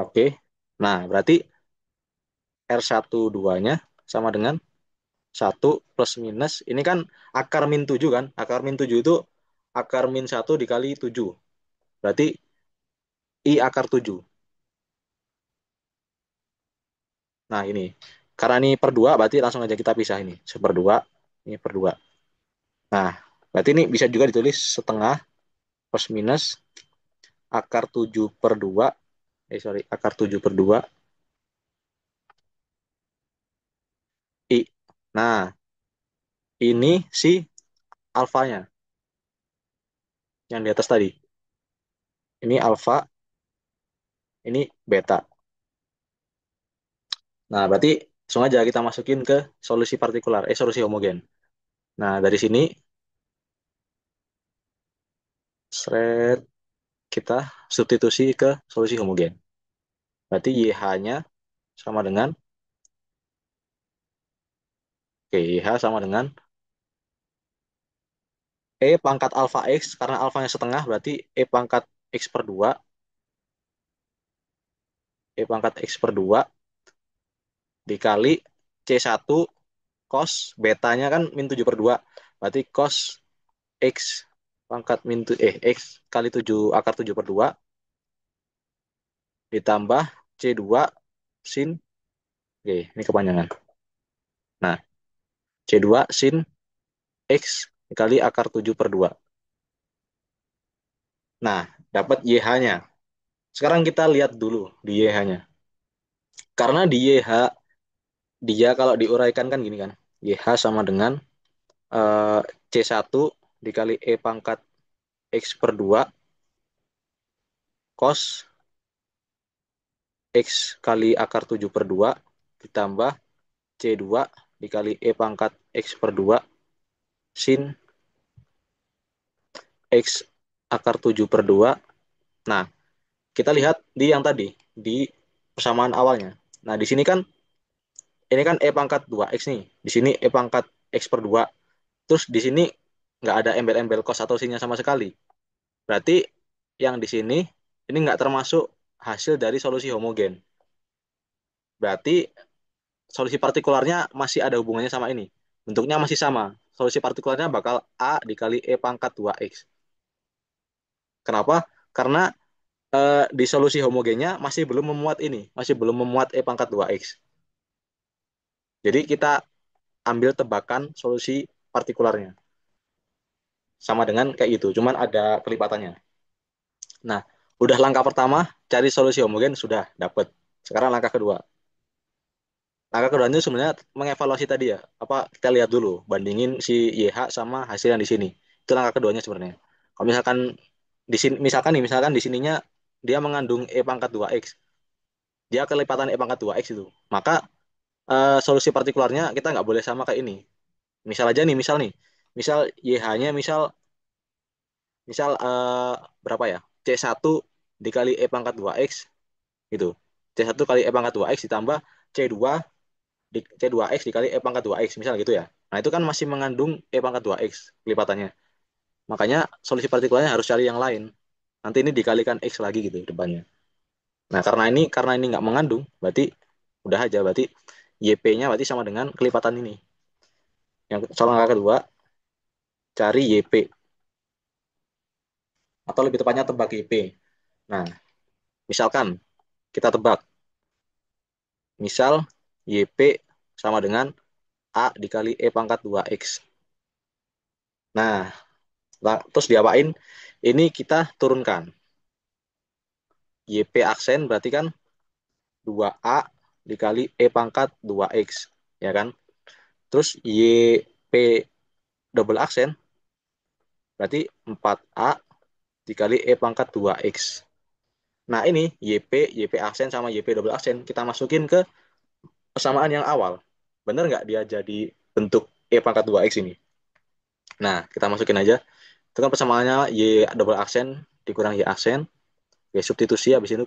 Oke. Nah, berarti R1 2-nya sama dengan satu plus minus. Ini kan akar min 7 kan? Akar min 7 itu akar min satu dikali 7. Berarti I akar 7. Nah, ini. Karena ini per 2, berarti langsung aja kita pisah ini. Seperdua, ini per 2. Nah, berarti ini bisa juga ditulis setengah plus minus akar 7 per 2. Sorry, akar 7 per 2 I. Nah, ini si alfanya yang di atas tadi. Ini alfa, ini beta. Nah, berarti langsung aja kita masukin ke solusi partikular, solusi homogen. Nah, dari sini, seret, kita substitusi ke solusi homogen. Berarti YH-nya sama dengan, oke, YH sama dengan pangkat alfa X, karena alfanya setengah, berarti pangkat X per 2, pangkat X per 2 dikali C1 cos betanya kan min 7 per 2. Berarti cos X pangkat X kali 7 akar 7 per 2 ditambah C2 sin, oke, ini kepanjangan. Nah, C2 sin X dikali akar 7 per 2. Nah, dapat YH-nya. Sekarang kita lihat dulu di YH-nya. Karena di YH, dia kalau diuraikan kan gini kan. YH sama dengan eh, C1 dikali pangkat X per 2 cos X kali akar 7 per 2 ditambah C2 dikali pangkat X per 2 sin X akar 7 per 2. Nah, kita lihat di yang tadi, di persamaan awalnya. Nah, di sini kan, ini kan pangkat 2X nih. Di sini pangkat X per 2. Terus di sini nggak ada embel-embel cos atau sinnya sama sekali. Berarti yang di sini, ini nggak termasuk hasil dari solusi homogen. Berarti solusi partikularnya masih ada hubungannya sama ini. Bentuknya masih sama. Solusi partikularnya bakal A dikali pangkat 2X. Kenapa? Karena di solusi homogennya masih belum memuat ini, masih belum memuat pangkat 2X. Jadi kita ambil tebakan solusi partikularnya. Sama dengan kayak gitu, cuman ada kelipatannya. Nah, udah langkah pertama, cari solusi homogen, sudah dapet. Sekarang langkah kedua. Langkah kedua itu sebenarnya mengevaluasi tadi ya. Apa kita lihat dulu, bandingin si YH sama hasil yang di sini. Itu langkah keduanya sebenarnya. Kalau misalkan di sini, misalkan di sininya dia mengandung pangkat 2X. Dia kelipatan pangkat 2X itu. Maka solusi partikularnya kita nggak boleh sama kayak ini. Misal aja nih, misal YH-nya misal berapa ya? C1 dikali pangkat 2X gitu. C1 kali pangkat 2X ditambah C2 C2X dikali pangkat 2X misal gitu ya. Nah, itu kan masih mengandung pangkat 2X kelipatannya. Makanya solusi partikularnya harus cari yang lain. Nanti ini dikalikan X lagi gitu depannya. Nah, karena ini nggak mengandung, berarti udah aja. Berarti YP-nya berarti sama dengan kelipatan ini. Yang soal angka kedua, cari YP. Atau lebih tepatnya tebak YP. Nah, misalkan kita tebak. Misal YP sama dengan A dikali E pangkat 2X. Nah, terus diapain? Ini kita turunkan. YP aksen berarti kan 2A dikali E pangkat 2X. Ya kan? Terus YP double aksen berarti 4A dikali E pangkat 2X. Nah, ini YP aksen sama YP double aksen kita masukin ke persamaan yang awal. Bener nggak dia jadi bentuk E pangkat 2X ini? Nah, kita masukin aja. Itu kan persamaannya Y double aksen dikurang Y aksen. Oke, substitusi. Habis itu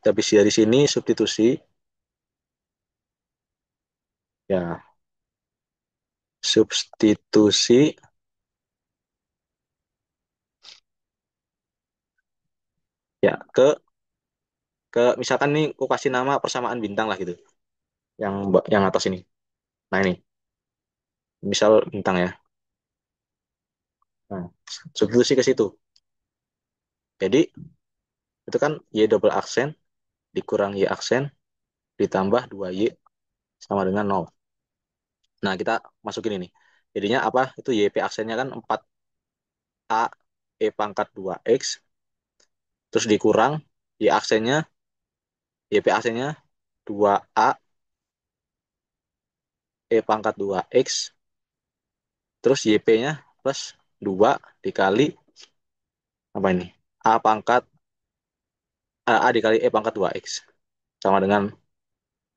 habis dari sini substitusi. Ya, substitusi ya ke misalkan nih aku kasih nama persamaan bintang lah gitu. Yang atas ini. Nah, ini misal bintang ya. Nah, substitusi ke situ. Jadi, itu kan Y double aksen dikurang Y aksen ditambah 2Y sama dengan 0. Nah, kita masukin ini. Jadinya apa? Itu YP aksennya kan 4A E pangkat 2X, terus dikurang Y aksennya, YP aksennya 2A E pangkat 2X, terus YP-nya plus 2 dikali apa ini? A pangkat A dikali E pangkat 2X sama dengan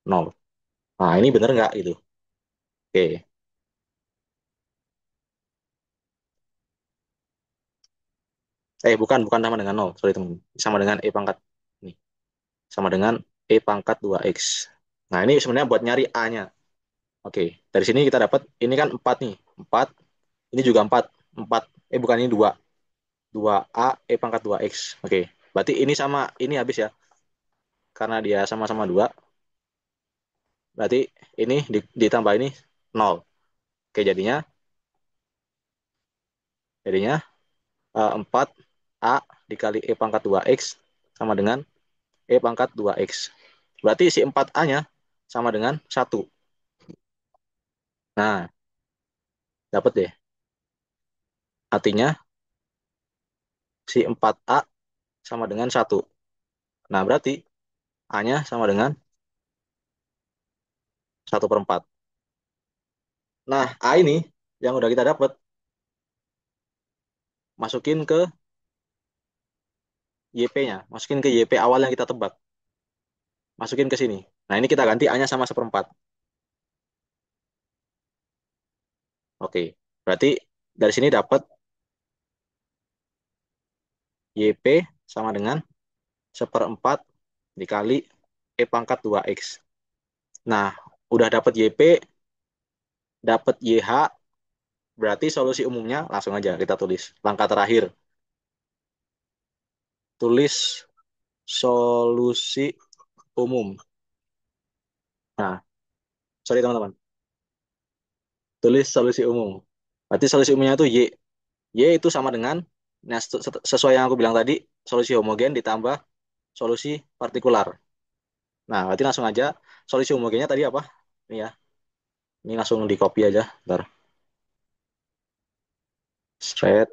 0. Nah, ini bener nggak itu? Oke. Bukan sama dengan 0. Sorry, teman. Sama dengan E pangkat ini. Sama dengan E pangkat 2X. Nah, ini sebenarnya buat nyari A-nya. Oke, dari sini kita dapat ini kan 4 nih. 4, ini juga 4. 4. Bukan, ini 2. 2A E pangkat 2X. Oke, berarti ini sama ini habis ya. Karena dia sama-sama 2, berarti ini ditambah ini 0. Oke, jadinya 4A dikali E pangkat 2X sama dengan E pangkat 2X. Berarti si 4A-nya sama dengan 1. Nah, dapat deh. Artinya si 4A sama dengan 1. Nah, berarti A-nya sama dengan 1/4. Nah, A ini yang udah kita dapat, masukin ke YP-nya. Masukin ke YP awal yang kita tebak. Masukin ke sini. Nah, ini kita ganti A-nya sama 1/4. Oke, berarti dari sini dapat YP sama dengan 1/4 dikali E pangkat 2X. Nah, udah dapat YP, dapat YH, berarti solusi umumnya langsung aja kita tulis. Langkah terakhir, tulis solusi umum. Nah, sorry teman-teman, tulis solusi umum. Berarti solusi umumnya itu Y. Y itu sama dengan, nah, sesuai yang aku bilang tadi, solusi homogen ditambah solusi partikular. Nah, berarti langsung aja solusi homogennya tadi apa? Ini ya, ini langsung di copy aja. Bentar. Straight.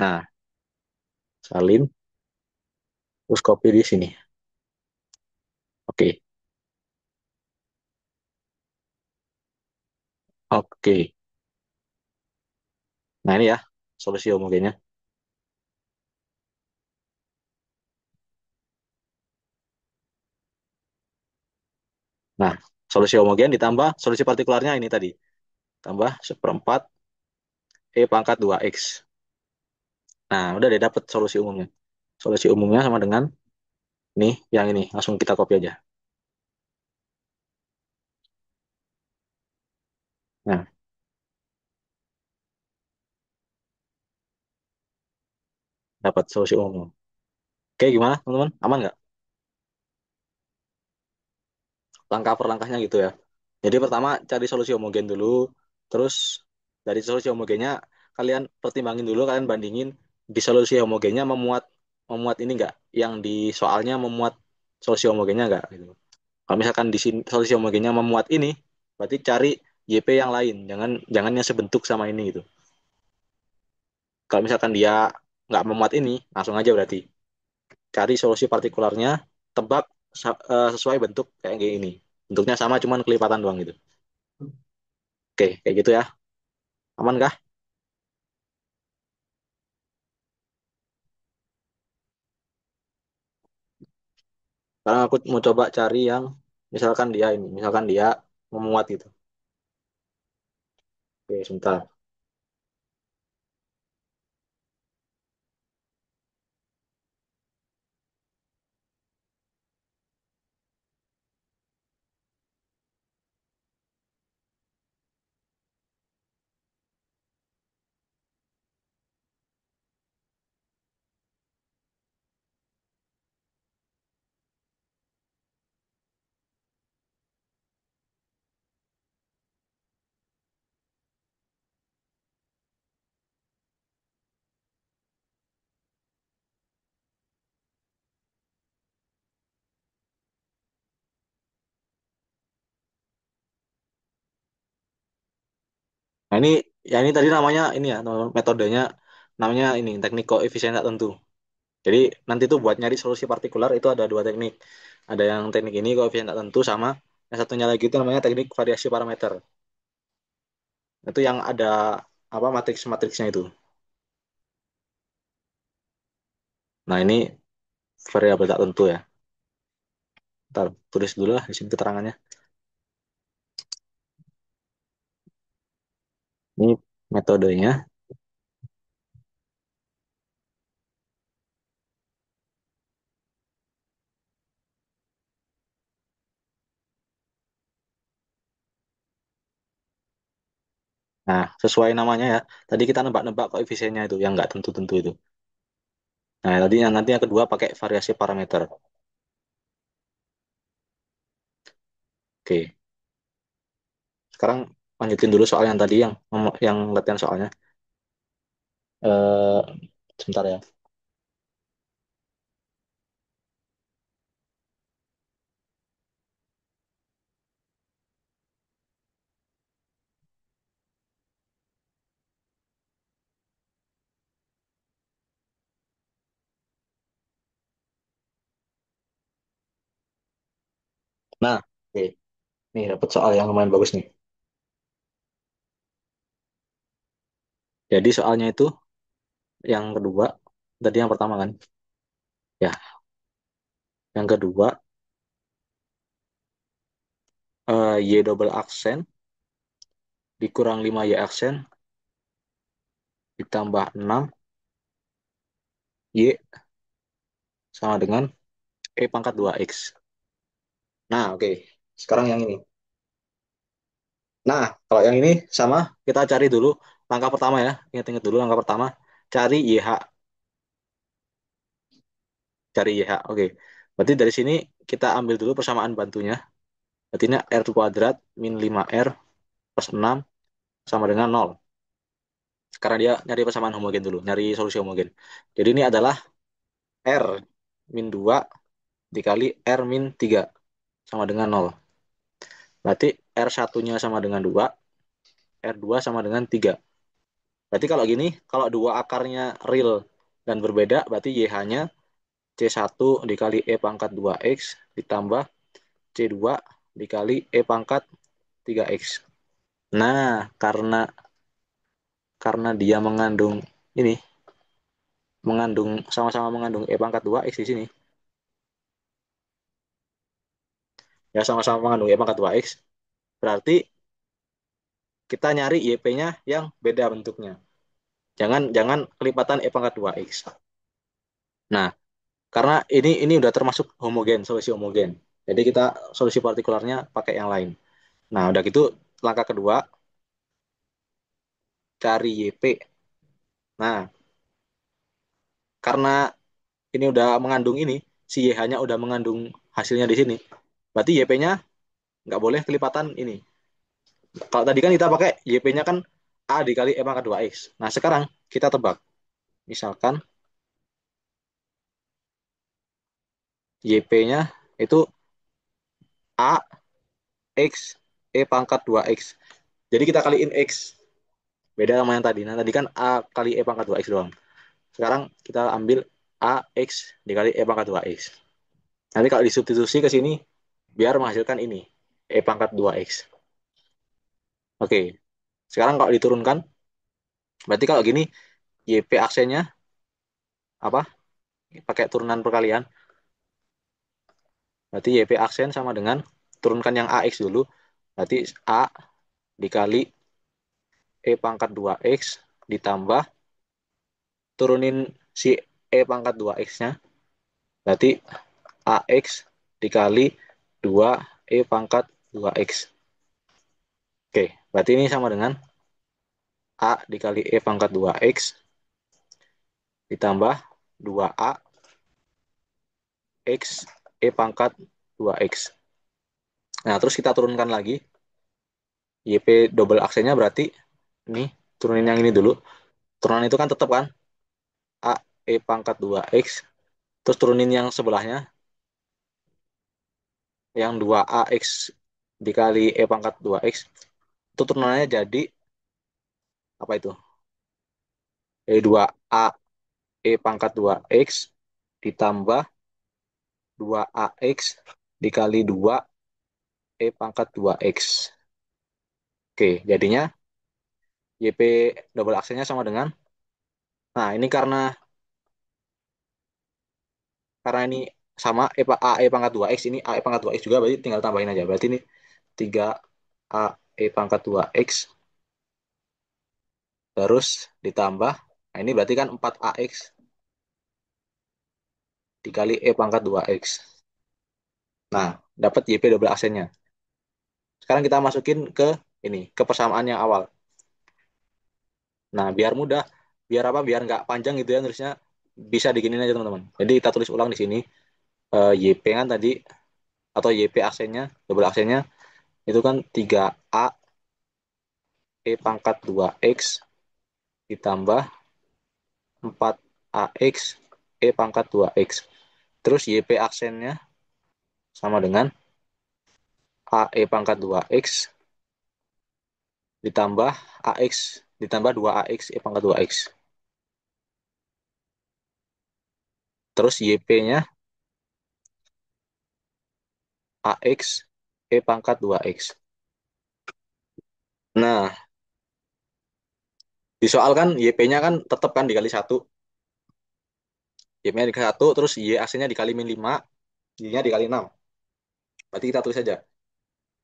Nah, salin, terus copy di sini. Oke, oke. Nah, ini ya, solusi homogennya. Nah, solusi homogen ditambah solusi partikularnya ini tadi. Tambah 1/4 E pangkat 2X. Nah, udah deh dapet solusi umumnya. Solusi umumnya sama dengan nih, yang ini. Langsung kita copy aja. dapat solusi umum. Oke, gimana teman-teman? Aman nggak? Langkah per langkahnya gitu ya. Jadi pertama cari solusi homogen dulu, terus dari solusi homogennya kalian pertimbangin dulu, kalian bandingin di solusi homogennya memuat memuat ini enggak, yang di soalnya memuat solusi homogennya enggak gitu. Kalau misalkan di sini solusi homogennya memuat ini, berarti cari YP yang lain, jangan jangan yang sebentuk sama ini gitu. Kalau misalkan dia nggak memuat ini, langsung aja berarti cari solusi partikularnya, tebak sesuai bentuk kayak gini. Bentuknya sama, cuman kelipatan doang gitu. Oke, kayak gitu ya. Aman kah? Sekarang aku mau coba cari yang misalkan dia memuat gitu. Oke, sebentar. Nah ini, ya ini tadi namanya ini ya, metodenya namanya ini teknik koefisien tak tentu. Jadi nanti tuh buat nyari solusi partikular itu ada dua teknik. Ada yang teknik ini koefisien tak tentu, sama yang satunya lagi itu namanya teknik variasi parameter. Itu yang ada apa matriksnya itu. Nah ini variabel tak tentu ya. Ntar tulis dulu lah di sini keterangannya. Ini metodenya. Nah, sesuai namanya ya. Tadi kita nebak-nebak koefisiennya itu yang nggak tentu-tentu itu. Nah, tadi yang nanti yang kedua pakai variasi parameter. Oke, sekarang lanjutin dulu soal yang tadi yang latihan soalnya. Eh, sebentar ya. Nah, oke. Nih dapat soal yang lumayan bagus nih. Jadi soalnya itu yang kedua, tadi yang pertama kan. Ya, yang kedua Y double aksen dikurang 5Y aksen ditambah 6Y sama dengan E pangkat 2X. Nah, oke. Sekarang yang ini. Nah, kalau yang ini sama, kita cari dulu langkah pertama ya. Ingat-ingat dulu langkah pertama. Cari YH. Cari YH. Oke. Berarti dari sini kita ambil dulu persamaan bantunya. Berarti ini R kuadrat min 5R plus 6 sama dengan 0. Karena dia nyari persamaan homogen dulu. Nyari solusi homogen. Jadi ini adalah R min 2 dikali R min 3 sama dengan 0. Berarti R satunya sama dengan 2, R 2 sama dengan 3. Berarti kalau gini, kalau dua akarnya real dan berbeda, berarti YH-nya C1 dikali E pangkat 2X ditambah C2 dikali E pangkat 3X. Nah, karena dia ini mengandung sama-sama mengandung E pangkat 2X di sini. Ya sama-sama mengandung E pangkat 2X, berarti kita nyari YP-nya yang beda bentuknya. Jangan jangan kelipatan E pangkat 2X. Nah, karena ini udah termasuk homogen, solusi homogen. Jadi kita solusi partikularnya pakai yang lain. Nah, udah gitu langkah kedua cari YP. Nah, karena ini udah mengandung ini, si YH-nya udah mengandung hasilnya di sini. Berarti YP-nya nggak boleh kelipatan ini. Kalau tadi kan kita pakai YP-nya kan A dikali E pangkat 2X. Nah, sekarang kita tebak. Misalkan YP-nya itu A X E pangkat 2X. Jadi kita kaliin X. Beda sama yang tadi. Nah, tadi kan A kali E pangkat 2X doang. Sekarang kita ambil A X dikali E pangkat 2X. Nanti kalau disubstitusi ke sini, biar menghasilkan ini. E pangkat 2X. Oke. Sekarang kalau diturunkan, berarti kalau gini, YP aksennya apa? Pakai turunan perkalian. Berarti YP aksen sama dengan turunkan yang AX dulu. Berarti A dikali E pangkat 2X ditambah turunin si E pangkat 2X-nya. Berarti AX dikali 2 E pangkat 2X. Oke, berarti ini sama dengan A dikali E pangkat 2X ditambah 2A X E pangkat 2X. Nah, terus kita turunkan lagi. YP double aksennya berarti ini turunin yang ini dulu. Turunan itu kan tetap kan A E pangkat 2X. Terus turunin yang sebelahnya yang 2AX dikali E pangkat 2X. Itu turunannya jadi apa itu? Jadi 2A E pangkat 2X ditambah 2AX dikali 2 E pangkat 2X. Oke, jadinya YP double aksennya sama dengan, nah ini karena ini sama A E pangkat 2X, ini A E pangkat 2X juga, berarti tinggal tambahin aja. Berarti ini 3 A E pangkat 2X terus ditambah, nah ini berarti kan 4AX dikali E pangkat 2X. Nah, dapat YP double aksennya. Sekarang kita masukin ke ini, ke persamaan yang awal. Nah, biar mudah, biar apa? Biar nggak panjang gitu ya nulisnya, bisa diginin aja teman-teman. Jadi kita tulis ulang di sini, YP kan tadi, atau YP aksennya, double aksennya, itu kan 3A E pangkat 2X ditambah 4AX E pangkat 2X. Terus YP aksennya sama dengan A E pangkat 2X ditambah AX ditambah 2AX E pangkat 2X. Terus YP-nya AX E pangkat 2X. Nah, disoalkan YP-nya kan tetap kan dikali 1. Y-nya dikali 1, terus Y aksennya dikali min 5, Y-nya dikali 6. Berarti kita tulis saja.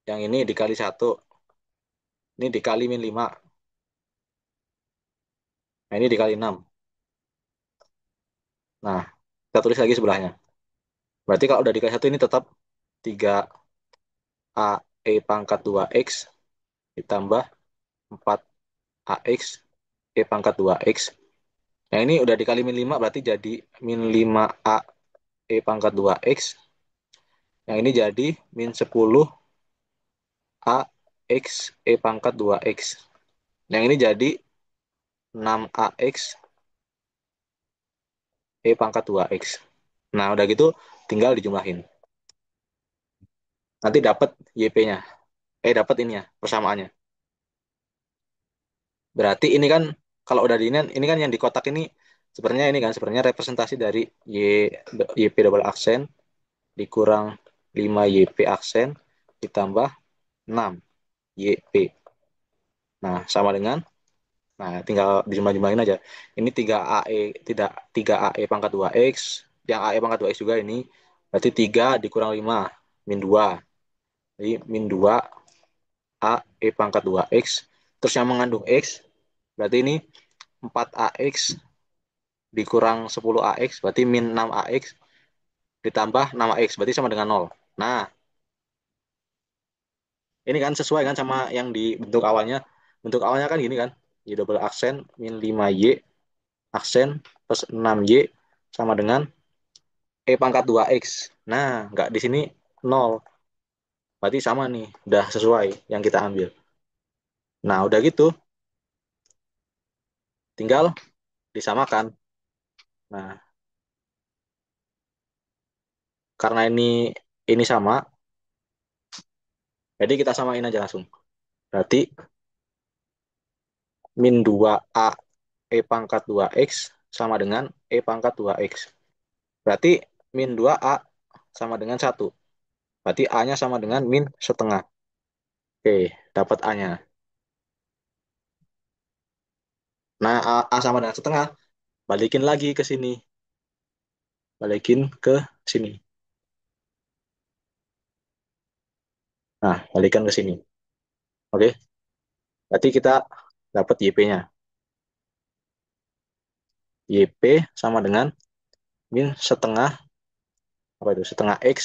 Yang ini dikali 1, ini dikali min 5. Nah, ini dikali 6. Nah, kita tulis lagi sebelahnya. Berarti kalau udah dikali 1 ini tetap 3A E pangkat 2X ditambah 4AX E pangkat 2X. Nah, ini udah dikali min 5 berarti jadi min 5A E pangkat 2X. Yang ini jadi min 10 AX E pangkat 2X. Yang ini jadi 6AX E pangkat 2X. Nah, udah gitu tinggal dijumlahin. Nanti dapat YP-nya. Dapat ini ya, persamaannya. Berarti ini kan kalau udah ini kan yang di kotak ini sebenarnya ini kan sebenarnya representasi dari YP double aksen dikurang 5 YP aksen ditambah 6 YP. Nah, sama dengan, nah tinggal dijumlah-jumlahin aja. Ini 3AE tidak 3AE pangkat 2X, yang AE pangkat 2X juga ini. Berarti 3 dikurang 5 min 2. Jadi min 2 AE pangkat 2X. Terus yang mengandung X, berarti ini 4AX dikurang 10AX, berarti min 6AX ditambah 6AX, berarti sama dengan 0. Nah, ini kan sesuai kan sama yang di bentuk awalnya. Bentuk awalnya kan gini kan, Y double aksen min 5Y aksen plus 6Y. sama dengan E pangkat 2X. Nah, nggak di sini nol. Berarti sama nih, udah sesuai yang kita ambil. Nah, udah gitu, tinggal disamakan. Nah, karena ini sama, jadi kita samain aja langsung. Berarti min 2A E pangkat 2X sama dengan E pangkat 2X. Berarti min 2A sama dengan 1. Berarti A-nya sama dengan min setengah. Oke, dapat A-nya. Nah, A sama dengan setengah, balikin lagi ke sini. Balikin ke sini. Nah, balikan ke sini. Oke, berarti kita dapat YP-nya. YP sama dengan min setengah, apa itu? Setengah X,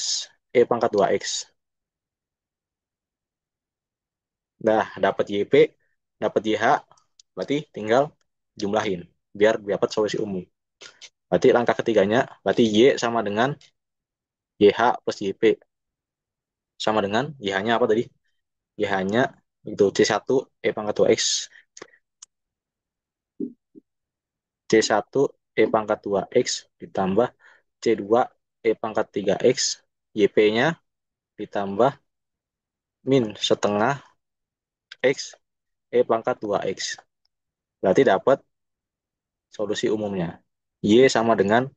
E pangkat 2X. Nah, dapat YP, dapat YH, berarti tinggal jumlahin. Biar dapat solusi umum. Berarti langkah ketiganya, berarti Y sama dengan YH plus YP. Sama dengan YH-nya apa tadi? YH-nya itu C1 E pangkat 2X. C1 E pangkat 2X ditambah C2 E pangkat 3X. YP-nya ditambah min setengah X E pangkat 2X. Berarti dapat solusi umumnya. Y sama dengan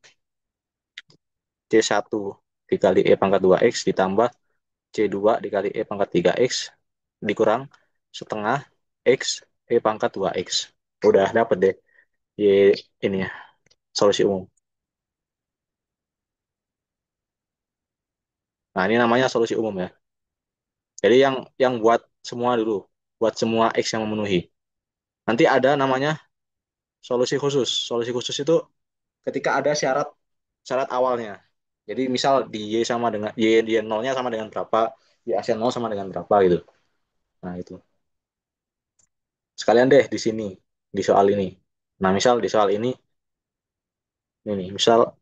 C1 dikali E pangkat 2X ditambah C2 dikali E pangkat 3X dikurang setengah X E pangkat 2X. Udah dapet deh Y ini ya, solusi umum. Nah, ini namanya solusi umum ya. Jadi yang buat semua dulu, buat semua X yang memenuhi. Nanti ada namanya solusi khusus. Solusi khusus itu ketika ada syarat syarat awalnya. Jadi misal di Y sama dengan Y nolnya sama dengan berapa, Y aksen nol sama dengan berapa gitu. Nah, itu. Sekalian deh di sini, di soal ini. Nah, misal di soal ini misal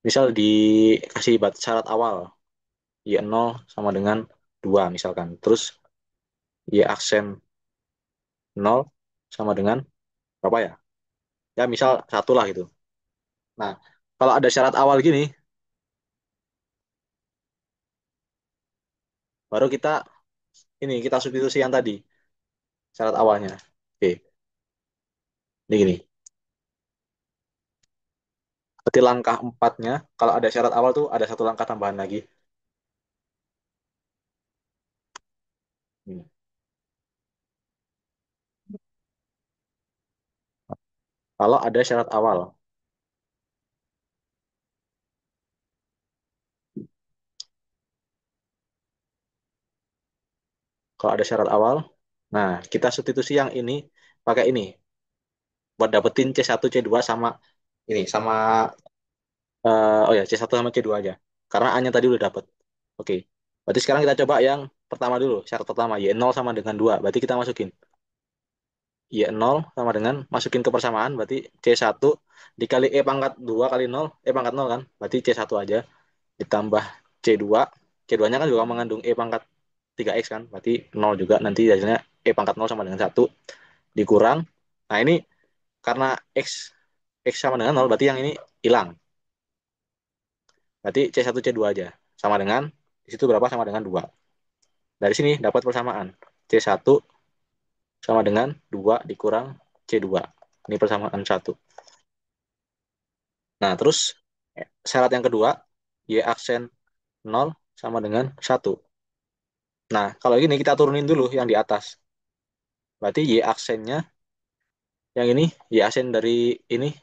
misal dikasih syarat awal Y nol sama dengan 2 misalkan. Terus Y aksen nol sama dengan berapa ya? Ya misal satu lah gitu. Nah, kalau ada syarat awal gini, baru kita substitusi yang tadi, syarat awalnya. Oke, ini gini. Berarti langkah empatnya, kalau ada syarat awal tuh ada satu langkah tambahan lagi. Hmm. Kalau ada syarat awal, kalau ada syarat awal, nah kita substitusi yang ini pakai ini buat dapetin C1, C2 sama ini sama oh ya C1 sama C2 aja. Karena A-nya tadi udah dapet. Oke. Berarti sekarang kita coba yang pertama dulu, syarat pertama Y0 sama dengan 2. Berarti kita masukin Y0 sama dengan masukin ke persamaan berarti C1 dikali E pangkat 2 kali 0, E pangkat 0 kan? Berarti C1 aja ditambah C2. C2-nya kan juga mengandung E pangkat 3X kan? Berarti 0 juga nanti hasilnya E pangkat 0 sama dengan 1 dikurang. Nah, ini karena X sama dengan 0 berarti yang ini hilang. Berarti C1 C2 aja. Sama dengan di situ berapa sama dengan 2. Dari sini dapat persamaan. C1 sama dengan 2 dikurang C2. Ini persamaan 1. Nah, terus syarat yang kedua, Y aksen 0 sama dengan 1. Nah, kalau gini kita turunin dulu yang di atas. Berarti Y aksennya, yang ini, Y aksen dari ini,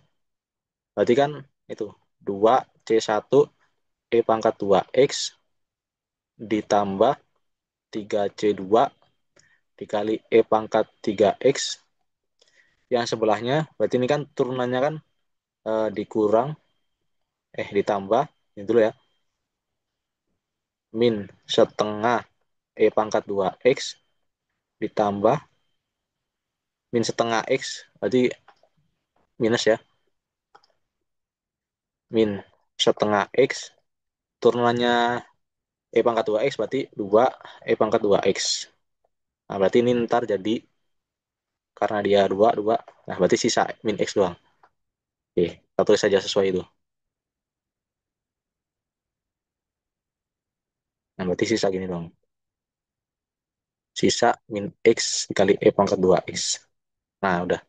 berarti kan itu 2C1 E pangkat 2X ditambah 3C2 dikali E pangkat 3X yang sebelahnya, berarti ini kan turunannya kan dikurang, ditambah, ini dulu ya, min setengah E pangkat 2X ditambah min setengah X, berarti minus ya, min setengah X, turunannya E pangkat 2X berarti 2 E pangkat 2X. Nah, berarti ini ntar jadi, karena dia 2 2, nah berarti sisa min X doang. Oke, kita tulis saja sesuai itu. Nah, berarti sisa gini dong. Sisa min X dikali E pangkat 2X. Nah, udah.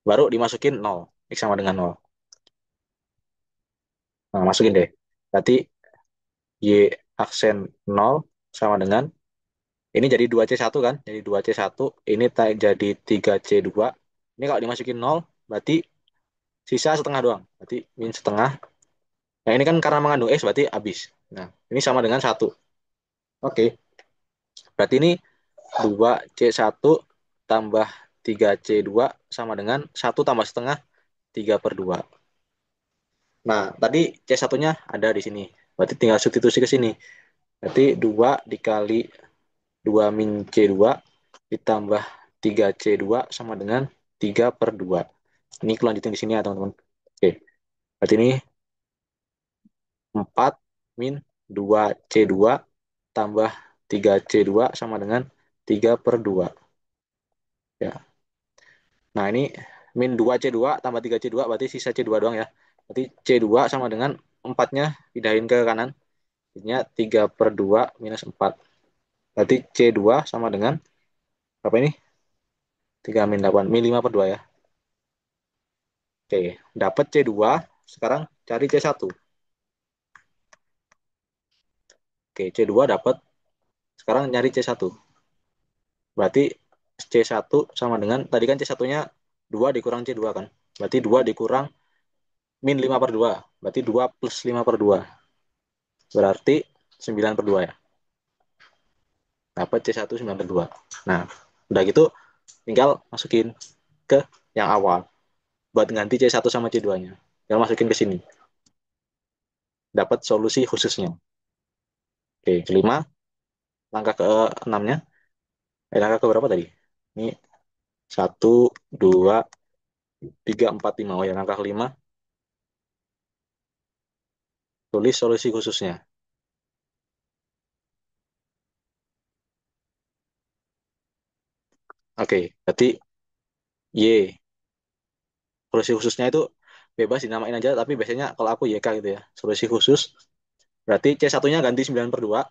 Baru dimasukin 0. X sama dengan 0. Nah, masukin deh. Berarti Y aksen 0 sama dengan, ini jadi 2C1 kan? Jadi 2C1, ini jadi 3C2. Ini kalau dimasukin 0, berarti sisa setengah doang. Berarti min setengah. Nah, ini kan karena mengandung X, berarti habis. Nah, ini sama dengan 1. Oke, berarti ini 2C1 tambah 3C2 sama dengan 1 tambah setengah, 3 per 2. Nah, tadi C1-nya ada di sini. Berarti tinggal substitusi ke sini. Berarti 2 dikali 2 min C2 ditambah 3C2 sama dengan 3 per 2. Ini kelanjutan di sini ya, teman-teman. Oke, berarti ini 4 min 2C2 tambah 3C2 sama dengan 3 per 2. Ya. Nah, ini min 2C2 tambah 3C2 berarti sisa C2 doang ya. Berarti C2 sama dengan 4-nya pindahin ke kanan. Jadinya 3 per 2 minus 4. Berarti C2 sama dengan apa ini? 3 min 8. Min 5 per 2 ya. Oke, dapat C2. Sekarang cari C1. Oke, C2 dapat. Sekarang nyari C1. Berarti C1 sama dengan, tadi kan C1-nya 2 dikurang C2 kan. Berarti 2 dikurang min 5 per 2. Berarti 2 plus 5 per 2. Berarti 9 per 2 ya. Dapat C1 9 per 2. Nah, udah gitu tinggal masukin ke yang awal. Buat ganti C1 sama C2-nya. Tinggal masukin ke sini. Dapat solusi khususnya. Oke, kelima. Langkah ke enamnya. Langkah ke berapa tadi? Ini satu, dua, tiga, empat, lima. Oh ya, langkah kelima. Tulis solusi khususnya. Oke, berarti Y. Solusi khususnya itu bebas dinamain aja, tapi biasanya kalau aku YK gitu ya. Solusi khusus. Berarti C1-nya ganti 9 per 2.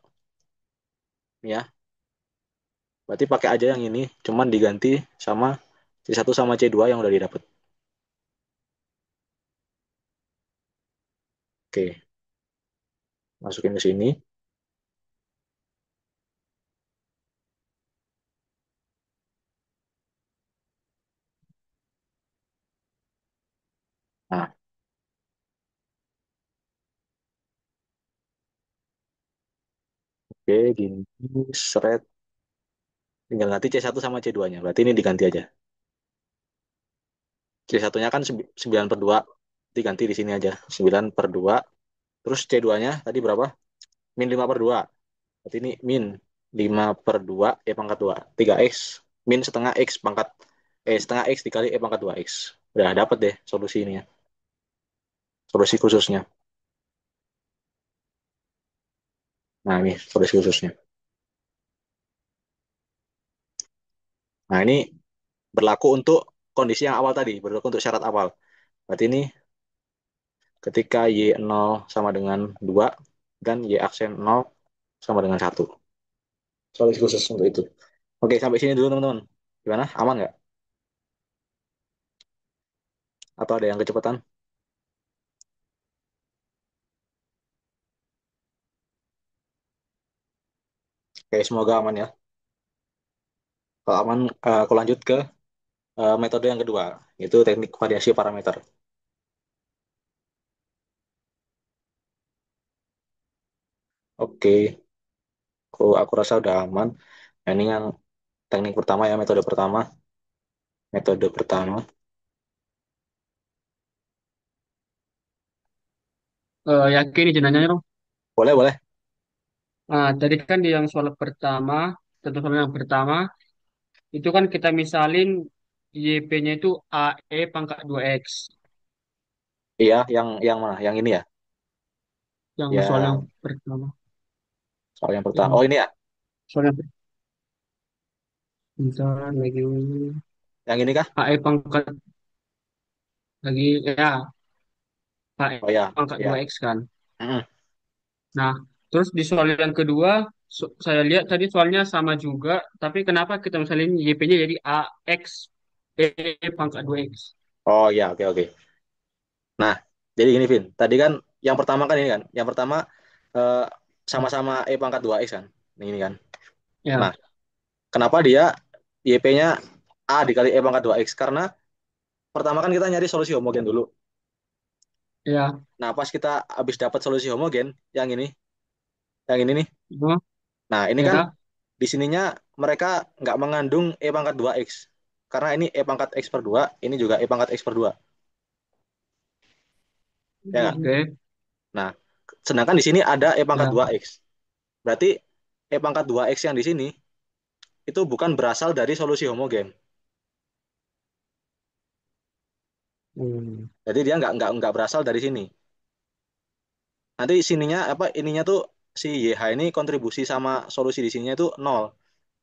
Ya. Berarti pakai aja yang ini. Cuman diganti sama C1 sama C2 yang udah didapat. Oke, masukin ke sini. Nah, oke, gini. Seret. Tinggal ganti C1 sama C2-nya. Berarti ini diganti aja. C1-nya kan 9 per 2. Diganti di sini aja. 9 per 2. Terus C2-nya tadi berapa? Min 5 per 2. Berarti ini min 5 per 2 E pangkat 2. 3X. Min setengah X pangkat. Setengah X dikali E pangkat 2X. Udah dapet deh solusi ini ya. Solusi khususnya. Nah, ini solusi khususnya. Nah, ini berlaku untuk kondisi yang awal tadi. Berlaku untuk syarat awal. Berarti ini ketika Y0 sama dengan 2 dan Y aksen 0 sama dengan 1. Solusi khusus untuk itu. Oke, sampai sini dulu teman-teman. Gimana? Aman nggak? Atau ada yang kecepatan? Oke, semoga aman ya. Kalau aman, aku lanjut ke metode yang kedua, yaitu teknik variasi parameter. Oke, aku rasa udah aman. Nah, ini yang teknik pertama ya, metode pertama. Metode pertama. Yakin izin nanya dong. Boleh, boleh. Nah, tadi kan di yang soal pertama, contoh soal yang pertama, itu kan kita misalin YP-nya itu AE pangkat 2X. Iya, yang mana? Yang ini ya? Yang soal yang Ya, pertama. soal yang pertama. Oh, Yang ini ya. soal yang bentar lagi. Yang ini kah? AE pangkat lagi ya, AE Oh ya, pangkat ya. 2X kan. Mm-mm. Nah, terus di soal yang kedua, saya lihat tadi soalnya sama juga, tapi kenapa kita misalnya YP-nya jadi AX E pangkat 2X? Oh ya, oke oke. Nah, jadi gini, Vin. Tadi kan yang pertama kan ini kan. Yang pertama eh, sama-sama pangkat 2x kan. Ini kan. Ya, Nah, kenapa dia YP-nya A dikali pangkat 2x? Karena pertama kan kita nyari solusi homogen dulu. ya, Nah, pas kita habis dapat solusi homogen, yang ini nih. oh, Nah, ini kan ya, di sininya mereka nggak mengandung pangkat 2x. Karena ini pangkat x per 2, ini juga pangkat x per 2. Ya nggak? oke, Nah, sedangkan di sini ada pangkat ya, 2x. Berarti pangkat 2x yang di sini itu bukan berasal dari solusi homogen. hmm, Jadi dia nggak berasal dari sini. Nanti sininya apa ininya tuh si YH ini kontribusi sama solusi di sininya itu nol.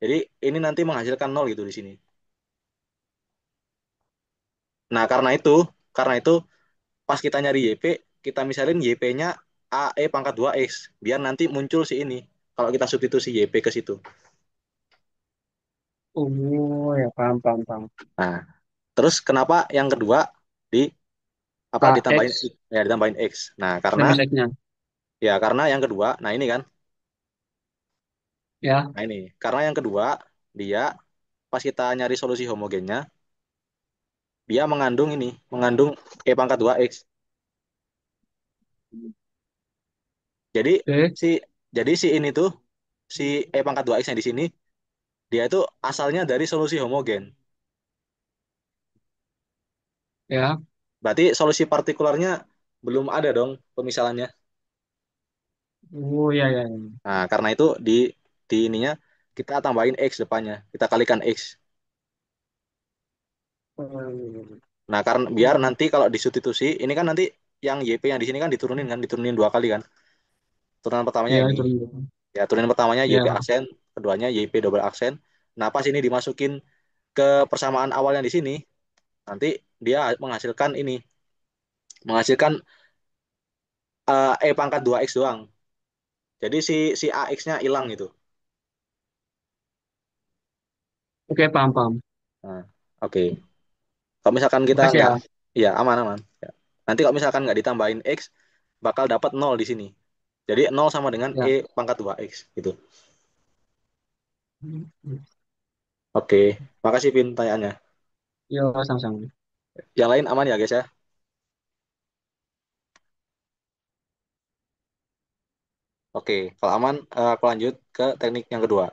Jadi ini nanti menghasilkan nol gitu di sini. Nah karena itu pas kita nyari YP, kita misalin YP-nya AE pangkat 2X. Biar nanti muncul si ini. Kalau kita substitusi YP ke situ. oh ya, paham, paham, paham. Nah, terus kenapa yang kedua di apa ditambahin AX ya ditambahin X. Nah, minus X-nya, karena yang kedua, nah ini kan. ya, Nah, ini karena yang kedua dia pas kita nyari solusi homogennya, dia mengandung ini, mengandung pangkat 2X. Jadi oke, si si ini tuh si pangkat 2X yang di sini dia itu asalnya dari solusi homogen. ya, Berarti solusi partikularnya belum ada dong pemisalannya. oh ya, ya, ya. Nah, karena itu di ininya kita tambahin X depannya, kita kalikan X. Hmm, Nah, karena biar nanti kalau disubstitusi, ini kan nanti yang YP yang di sini kan diturunin kan, diturunin dua kali kan. Turunan pertamanya ya, ini. itu, Ya, turunan pertamanya YP ya, aksen, keduanya YP double aksen. Nah, pas ini dimasukin ke persamaan awal yang di sini, nanti dia menghasilkan ini, menghasilkan pangkat 2X doang. Jadi si AX-nya hilang gitu. oke, paham, paham. Nah, oke. Kalau misalkan kita Makasih nggak, ya, ya aman aman. Ya. Nanti kalau misalkan nggak ditambahin X, bakal dapat nol di sini. Jadi nol sama dengan ya, pangkat 2X gitu. Oke, makasih Vin tanyaannya. yo, sama-sama. Yang lain aman ya guys ya. Oke, kalau aman aku lanjut ke teknik yang kedua.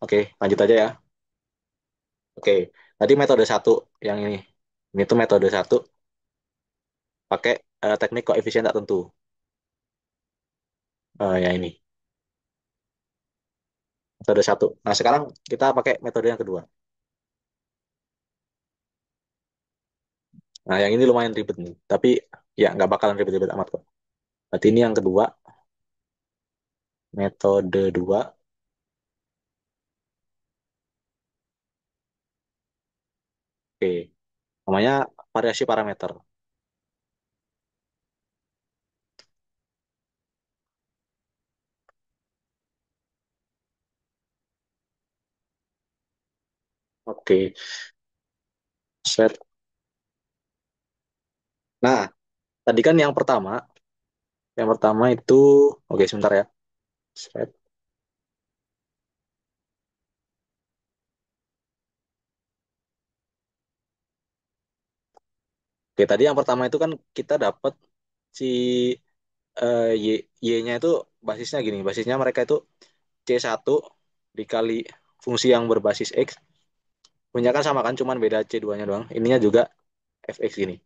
Oke, lanjut aja ya. Oke, tadi metode satu yang ini. Ini tuh metode satu pakai teknik koefisien tak tentu. Ya ini metode satu. Nah sekarang kita pakai metode yang kedua. Nah yang ini lumayan ribet nih, tapi ya nggak bakalan ribet-ribet amat kok. Berarti ini yang kedua, metode dua. Oke, namanya variasi parameter. Oke, set. Nah, tadi kan yang pertama itu, oke sebentar ya. Set. Oke, tadi yang pertama itu kan kita dapat si Y-nya itu basisnya gini, basisnya mereka itu C1 dikali fungsi yang berbasis X, punya kan sama kan, cuman beda C2-nya doang. Ininya juga fx gini,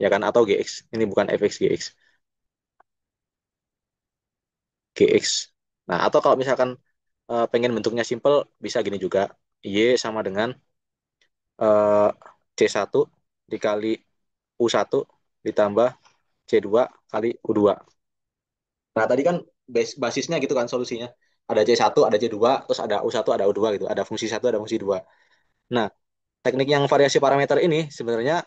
ya kan, atau gx. Ini bukan fx, gx. Gx. Nah, atau kalau misalkan pengen bentuknya simple, bisa gini juga. Y sama dengan eh, C1 dikali U1 ditambah C2 kali U2. Nah, tadi kan basisnya gitu kan solusinya. Ada C1, ada C2, terus ada U1, ada U2 gitu. Ada fungsi satu, ada fungsi dua. Nah, teknik yang variasi parameter ini sebenarnya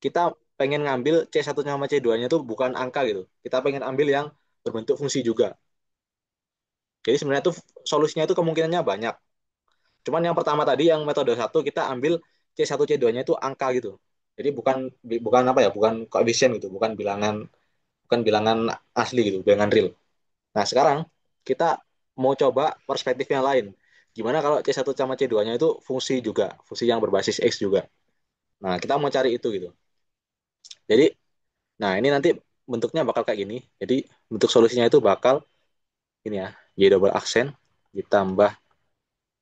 kita pengen ngambil C1 sama C2-nya itu bukan angka gitu. Kita pengen ambil yang berbentuk fungsi juga. Jadi sebenarnya tuh solusinya itu kemungkinannya banyak. Cuman yang pertama tadi yang metode satu kita ambil C1 C2-nya itu angka gitu. Jadi bukan bukan apa ya, bukan koefisien gitu, bukan bilangan asli gitu, bilangan real. Nah, sekarang kita mau coba perspektif yang lain. Gimana kalau C1 sama C2-nya itu fungsi juga, fungsi yang berbasis X juga. Nah, kita mau cari itu gitu. Jadi, nah ini nanti bentuknya bakal kayak gini. Jadi, bentuk solusinya itu bakal ini ya, Y double aksen ditambah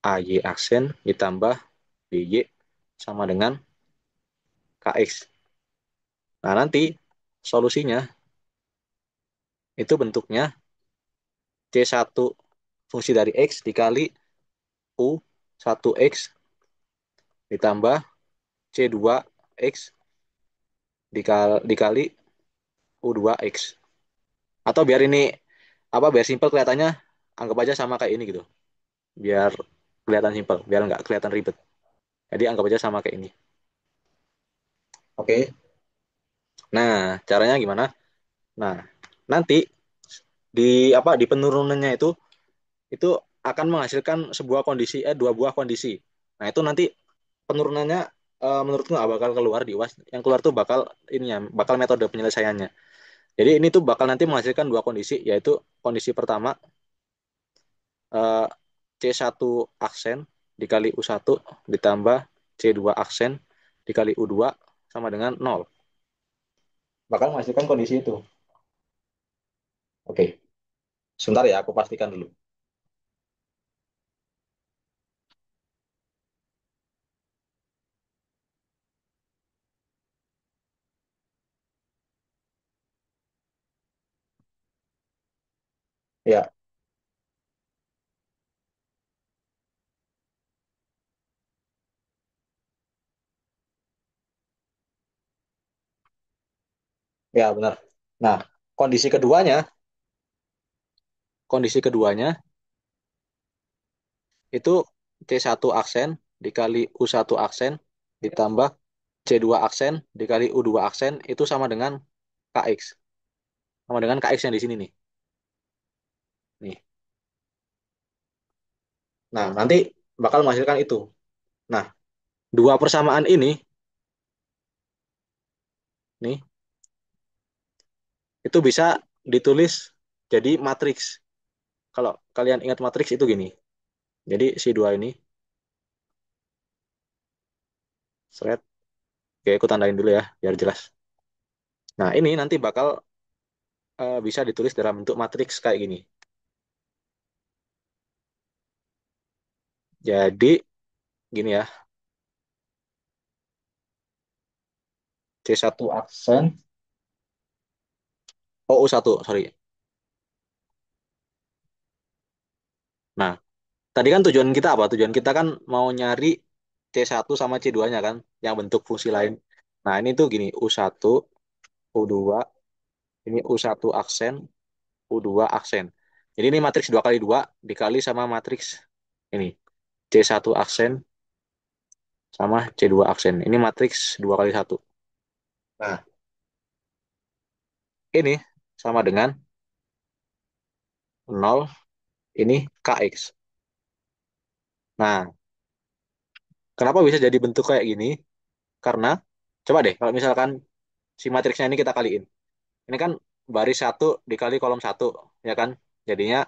AY aksen ditambah BY sama dengan KX. Nah, nanti solusinya itu bentuknya C1 fungsi dari X dikali U1X ditambah C2X dikali U2X. Atau biar ini apa biar simpel kelihatannya anggap aja sama kayak ini gitu. Biar kelihatan simpel, biar nggak kelihatan ribet. Jadi anggap aja sama kayak ini. Oke. Nah, caranya gimana? Nah, nanti di penurunannya itu akan menghasilkan sebuah kondisi dua buah kondisi. Nah, itu nanti penurunannya menurutku nggak bakal keluar di UAS. Yang keluar tuh bakal ini ya, bakal metode penyelesaiannya. Jadi ini tuh bakal nanti menghasilkan dua kondisi, yaitu kondisi pertama eh, C1 aksen dikali U1 ditambah C2 aksen dikali U2 sama dengan nol. Bakal menghasilkan kondisi itu. Oke, sebentar ya, aku pastikan dulu. Ya, ya benar. Nah, kondisi keduanya, kondisi keduanya itu C1 aksen dikali U1 aksen ditambah C2 aksen dikali U2 aksen itu sama dengan KX. Sama dengan KX yang di sini nih. Nih. Nah, nanti bakal menghasilkan itu. Nah, dua persamaan ini nih itu bisa ditulis jadi matriks. Kalau kalian ingat matriks itu gini. Jadi si dua ini, seret, oke aku tandain dulu ya biar jelas. Nah, ini nanti bakal bisa ditulis dalam bentuk matriks kayak gini. Jadi gini ya, C1 aksen, oh U1, sorry. Nah, tadi kan tujuan kita apa? Tujuan kita kan mau nyari C1 sama C2-nya kan, yang bentuk fungsi lain. Nah, ini tuh gini, U1, U2, ini U1 aksen, U2 aksen. Jadi ini matriks 2 kali 2 dikali sama matriks ini. C1 aksen sama C2 aksen. Ini matriks 2 kali satu. Nah, ini sama dengan nol. Ini KX. Nah, kenapa bisa jadi bentuk kayak gini? Karena, coba deh, kalau misalkan si matriksnya ini kita kaliin. Ini kan baris satu dikali kolom satu, ya kan? Jadinya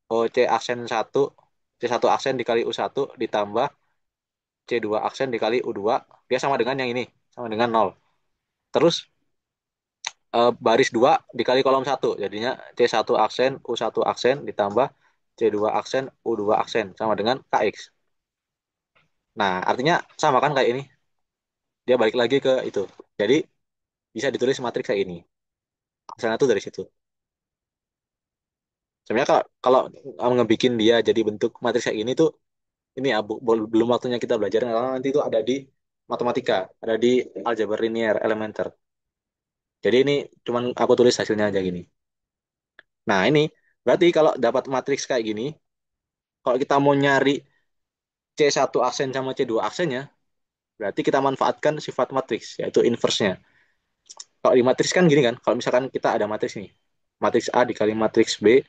OC aksen satu, C1 aksen dikali U1 ditambah C2 aksen dikali U2, dia sama dengan yang ini, sama dengan nol. Terus baris 2 dikali kolom satu, jadinya C1 aksen, U1 aksen ditambah C2 aksen, U2 aksen, sama dengan KX. Nah, artinya sama kan kayak ini. Dia balik lagi ke itu. Jadi, bisa ditulis matriks kayak ini. Misalnya tuh dari situ. Sebenarnya kalau ngebikin dia jadi bentuk matriks kayak ini tuh ini ya belum waktunya kita belajar karena nanti itu ada di matematika, ada di aljabar linear elementer. Jadi ini cuman aku tulis hasilnya aja gini. Nah, ini berarti kalau dapat matriks kayak gini, kalau kita mau nyari C1 aksen sama C2 aksennya, berarti kita manfaatkan sifat matriks, yaitu inverse-nya. Kalau di matriks kan gini kan, kalau misalkan kita ada matriks nih, matriks A dikali matriks B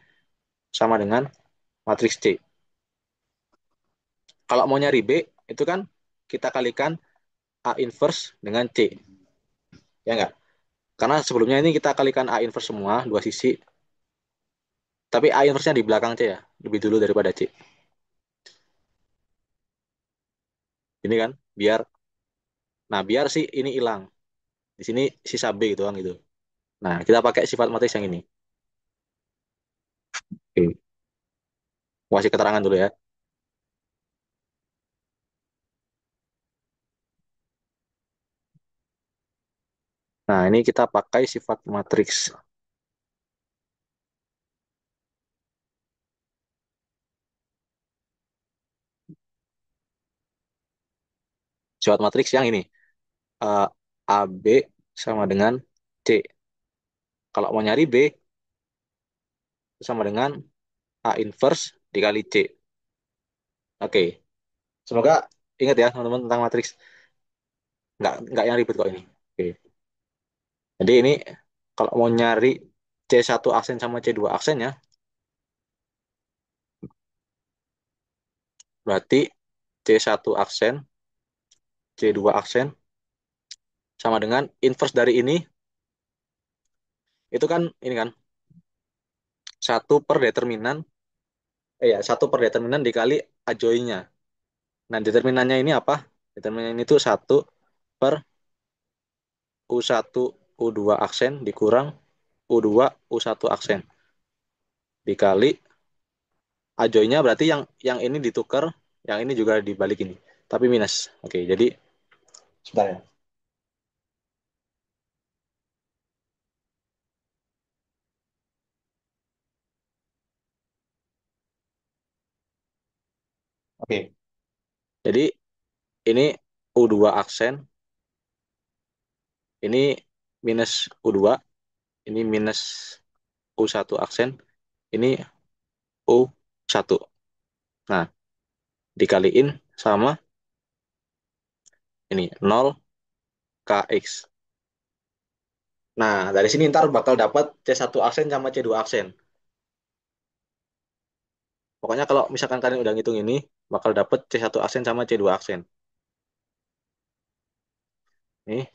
sama dengan matriks C. Kalau mau nyari B, itu kan kita kalikan A inverse dengan C, ya enggak? Karena sebelumnya ini kita kalikan A inverse semua, dua sisi, tapi A inverse-nya di belakang C ya, lebih dulu daripada C. Ini kan, biar sih ini hilang. Di sini sisa B gitu kan gitu. Nah, kita pakai sifat matriks yang ini. Oke, kasih keterangan dulu ya. Nah, ini kita pakai sifat matriks. Sifat matriks yang ini. Eh, AB sama dengan C. Kalau mau nyari B, sama dengan A inverse dikali C. Oke, semoga ingat ya teman-teman tentang matriks. Nggak yang ribet kok ini. Oke, jadi ini kalau mau nyari C1 aksen sama C2 aksennya, berarti C1 aksen, C2 aksen, sama dengan inverse dari ini, itu kan ini kan, satu per determinan, satu per determinan dikali adjoinnya. Nah, determinannya ini apa? Determinan itu satu per U1 U2 aksen dikurang U2 U1 aksen dikali ajoynya berarti yang ini ditukar, yang ini juga dibalik ini. Tapi minus. Oke, jadi sebentar ya. Oke. Jadi ini U2 aksen, ini minus U2, ini minus U1 aksen, ini U1. Nah, dikaliin sama ini 0 kx. Nah, dari sini ntar bakal dapat C1 aksen sama C2 aksen. Pokoknya kalau misalkan kalian udah ngitung ini, bakal dapet C1 aksen sama C2 aksen. Nih,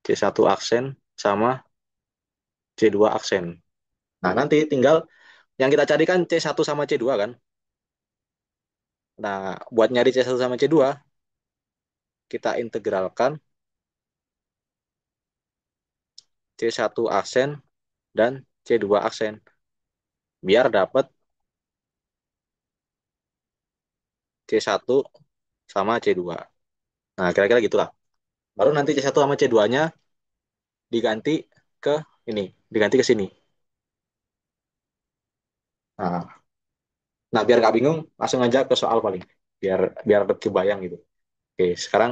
C1 aksen sama C2 aksen. Nah, nanti tinggal yang kita cari kan C1 sama C2 kan. Nah, buat nyari C1 sama C2, kita integralkan C1 aksen dan C2 aksen. Biar dapat C1 sama C2. Nah, kira-kira gitulah. Baru nanti C1 sama C2-nya diganti ke ini, diganti ke sini. Nah, nah, biar nggak bingung, langsung aja ke soal paling. Biar biar lebih kebayang gitu. Oke, sekarang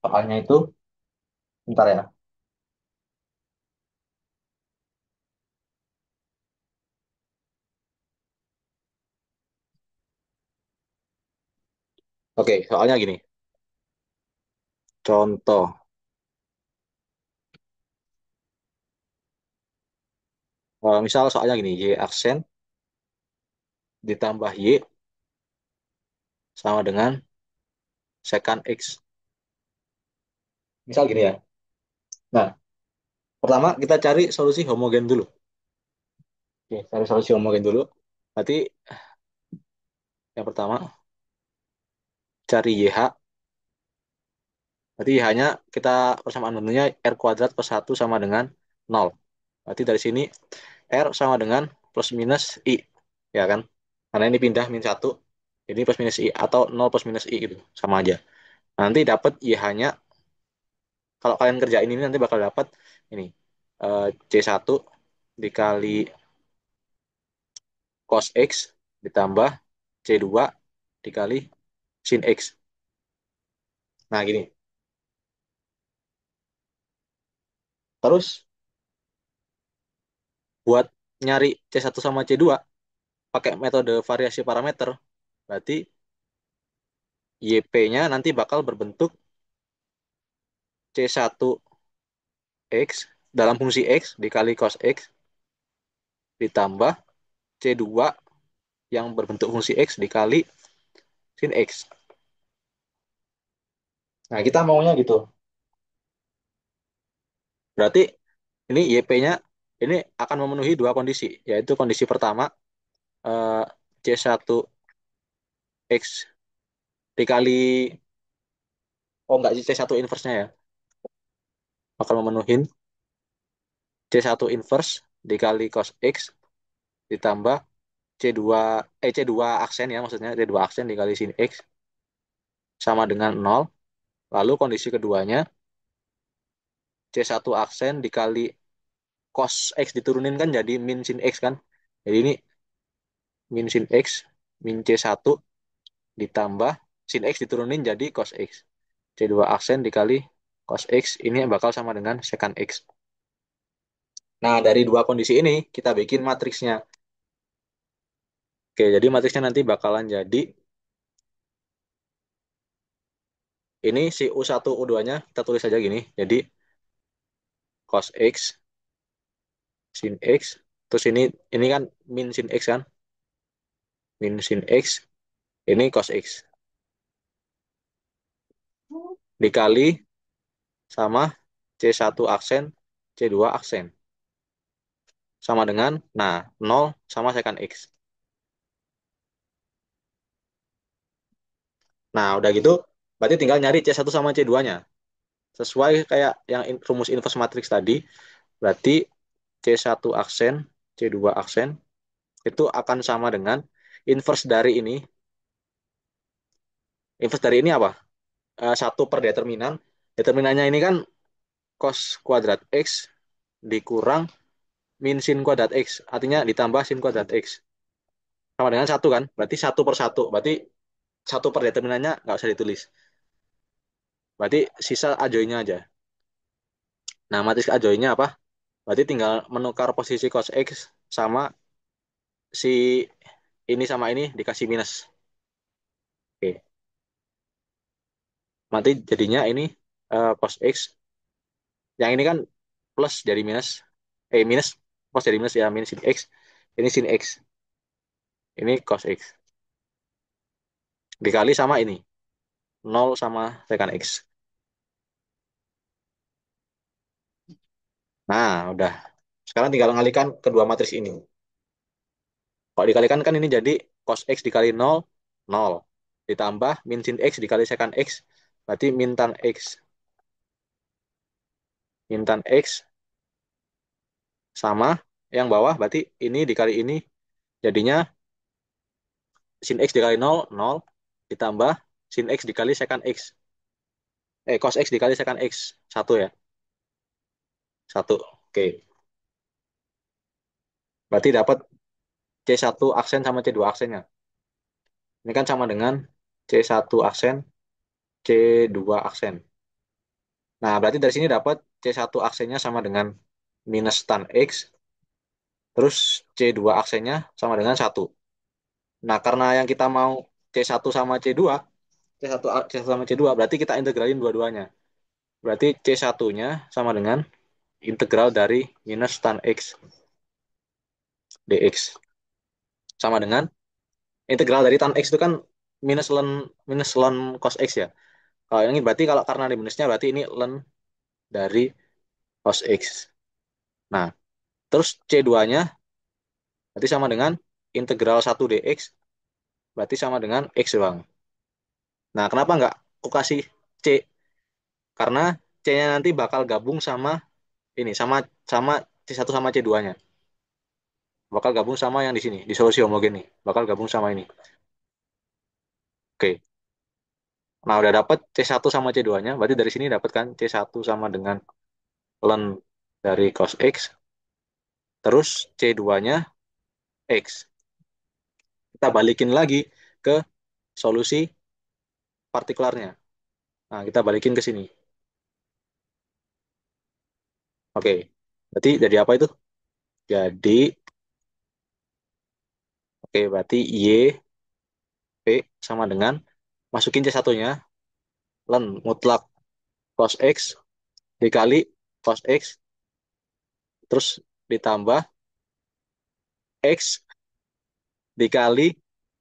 soalnya itu, bentar ya. Oke, soalnya gini. Contoh, misal soalnya gini, Y aksen ditambah Y sama dengan secant X. Misal gini ya. Nah, pertama kita cari solusi homogen dulu. Oke, cari solusi homogen dulu. Berarti yang pertama cari YH. Berarti YH-nya kita persamaan bentuknya R kuadrat per 1 sama dengan 0. Berarti dari sini R sama dengan plus minus I. Ya kan? Karena ini pindah min 1. Ini plus minus I. Atau 0 plus minus I gitu. Sama aja. Nanti dapat YH-nya. Kalau kalian kerjain ini nanti bakal dapat ini. C1 dikali cos X ditambah C2 dikali sin X. Nah, gini. Terus buat nyari C1 sama C2 pakai metode variasi parameter, berarti YP-nya nanti bakal berbentuk C1 X dalam fungsi X dikali cos X ditambah C2 yang berbentuk fungsi X dikali sin X. Nah, kita maunya gitu. Berarti ini YP-nya ini akan memenuhi dua kondisi, yaitu kondisi pertama eh, C1 X dikali, oh enggak, C1 inverse-nya ya, bakal memenuhi C1 inverse dikali cos X ditambah C2 C2 aksen ya, maksudnya C2 aksen dikali sin X sama dengan nol. Lalu kondisi keduanya C1 aksen dikali cos X diturunin kan jadi min sin X kan. Jadi ini min sin X min C1 ditambah sin X diturunin jadi cos X. C2 aksen dikali cos X ini bakal sama dengan secant X. Nah, dari dua kondisi ini kita bikin matriksnya. Oke, jadi matriksnya nanti bakalan jadi ini si U1 U2-nya kita tulis aja gini. Jadi cos X sin X terus ini kan min sin X kan, min sin X ini cos X dikali sama C1 aksen C2 aksen sama dengan nah nol sama secant X. Nah, udah gitu berarti tinggal nyari C1 sama C2-nya. Sesuai kayak yang rumus inverse matrix tadi, berarti C1 aksen C2 aksen itu akan sama dengan inverse dari ini. Inverse dari ini apa? Satu per determinan. Determinannya ini kan cos kuadrat X dikurang min sin kuadrat X. Artinya ditambah sin kuadrat X. Sama dengan satu kan? Berarti satu per satu. Berarti satu per determinannya nggak usah ditulis. Berarti sisa ajoinnya aja. Nah, matris ajoinnya apa? Berarti tinggal menukar posisi cos X sama si ini sama ini dikasih minus. Oke. Nanti jadinya ini cos X. Yang ini kan plus dari minus. Minus. Plus dari minus ya. Minus sin X. Ini sin X. Ini cos X. Dikali sama ini. Nol sama secant X. Nah, udah. Sekarang tinggal mengalihkan kedua matris ini. Kalau dikalikan kan ini jadi cos X dikali nol nol. Ditambah min sin X dikali secant X. Berarti min tan X. Min tan X sama yang bawah berarti ini dikali ini jadinya sin X dikali nol nol ditambah sin X dikali secant X. Cos X dikali secant X. Satu ya. Satu. Oke. Berarti dapat C1 aksen sama C2 aksennya. Ini kan sama dengan C1 aksen, C2 aksen. Nah, berarti dari sini dapat C1 aksennya sama dengan minus tan X, terus C2 aksennya sama dengan satu. Nah, karena yang kita mau C1 sama C2, C1 sama C2, berarti kita integralin dua-duanya. Berarti C1-nya sama dengan integral dari minus tan X dx. Sama dengan integral dari tan X itu kan minus ln cos X ya. Kalau ini berarti kalau karena ada minusnya berarti ini ln dari cos X. Nah, terus C2-nya berarti sama dengan integral 1 dx berarti sama dengan X doang. Nah, kenapa nggak aku kasih C? Karena C-nya nanti bakal gabung sama ini, sama C1 sama C2-nya. Bakal gabung sama yang di sini, di solusi homogen nih. Bakal gabung sama ini. Oke. Nah, udah dapat C1 sama C2-nya, berarti dari sini dapat kan C1 sama dengan ln dari cos X, terus C2-nya X. kita balikin lagi ke solusi partikularnya. Nah, kita balikin ke sini. Oke, berarti jadi apa itu? Jadi, oke, berarti Y, P sama dengan, masukin C1-nya, len mutlak cos X dikali cos X, terus ditambah X dikali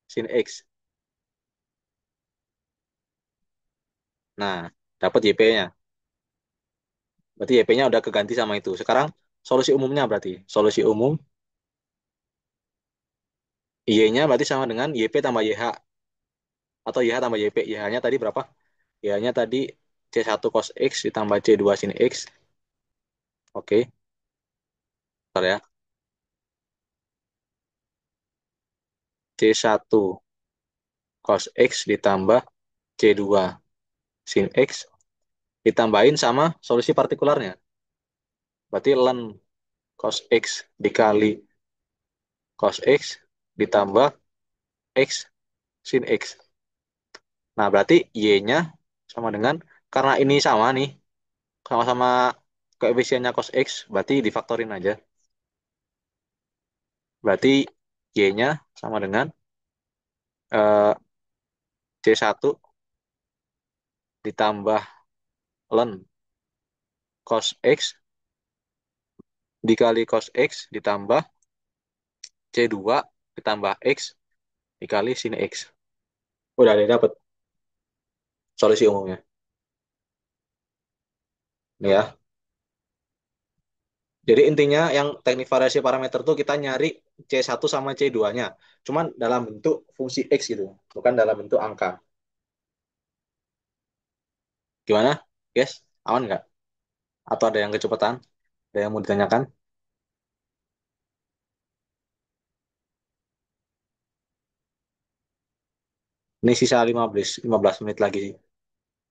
sin X. Nah, dapat YP-nya. Berarti YP-nya udah keganti sama itu. Sekarang solusi umumnya berarti. Solusi umum, Y-nya berarti sama dengan YP tambah YH. Atau YH tambah YP. YH-nya tadi berapa? YH-nya tadi C1 cos X ditambah C2 sin X. Oke, bentar ya. C1 cos X ditambah C2 sin X. Ditambahin sama solusi partikularnya. Berarti ln cos X dikali cos X ditambah X sin X. Nah, berarti Y-nya sama dengan, karena ini sama nih, sama-sama koefisiennya cos X, berarti difaktorin aja. Berarti Y-nya sama dengan C1 ditambah ln cos X dikali cos X ditambah C2 ditambah X dikali sin X. Udah ada dapat solusi umumnya. Nih ya. Jadi intinya yang teknik variasi parameter tuh kita nyari C1 sama C2-nya. Cuman dalam bentuk fungsi X gitu, bukan dalam bentuk angka. Gimana? Guys, aman nggak? Atau ada yang kecepatan? Ada yang mau ditanyakan? Ini sisa 15 menit lagi sih.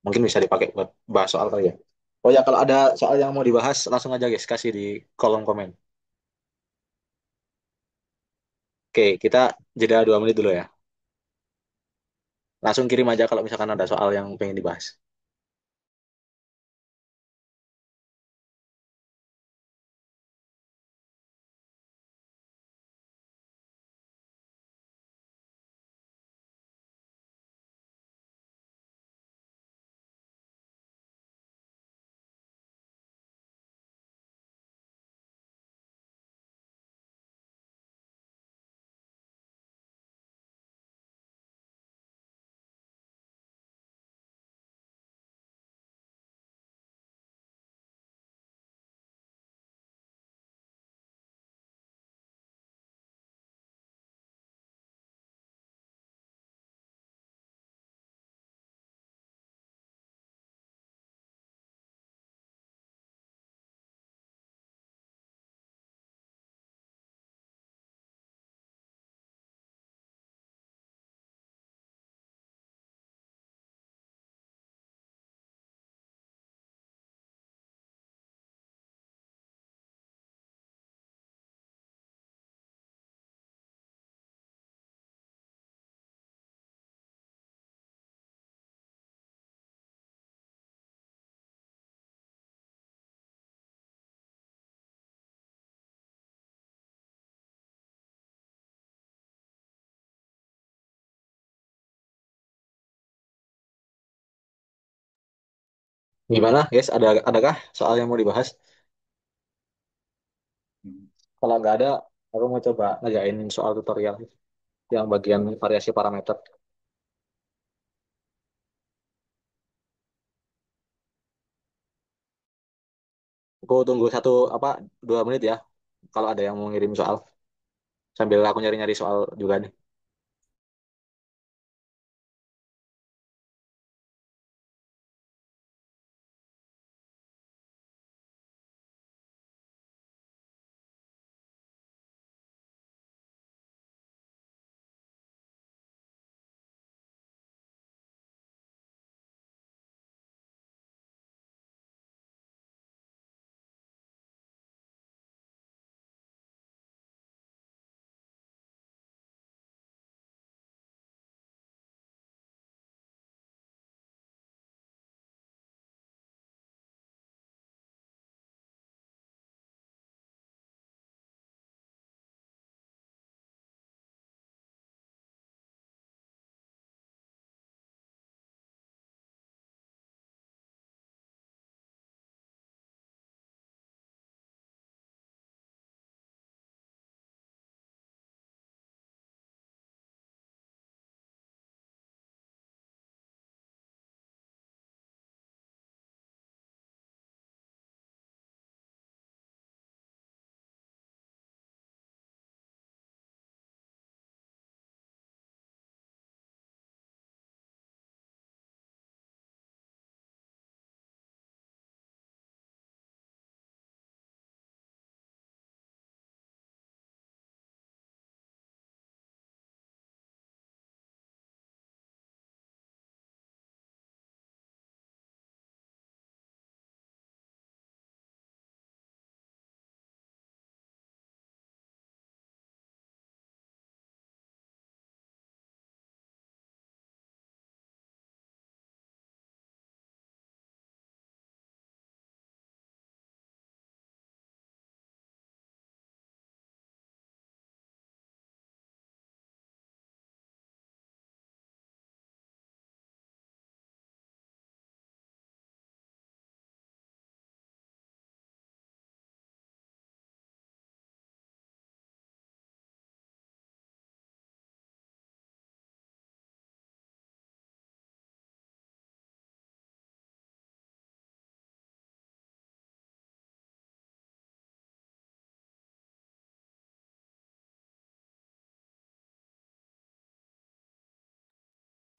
Mungkin bisa dipakai buat bahas soal kali ya. Oh ya, kalau ada soal yang mau dibahas, langsung aja guys, kasih di kolom komen. Oke, kita jeda 2 menit dulu ya. Langsung kirim aja kalau misalkan ada soal yang pengen dibahas. Gimana guys? Adakah soal yang mau dibahas? Kalau nggak ada, aku mau coba ngajain soal tutorial yang bagian variasi parameter. Aku tunggu 2 menit ya. Kalau ada yang mau ngirim soal, sambil aku nyari-nyari soal juga nih.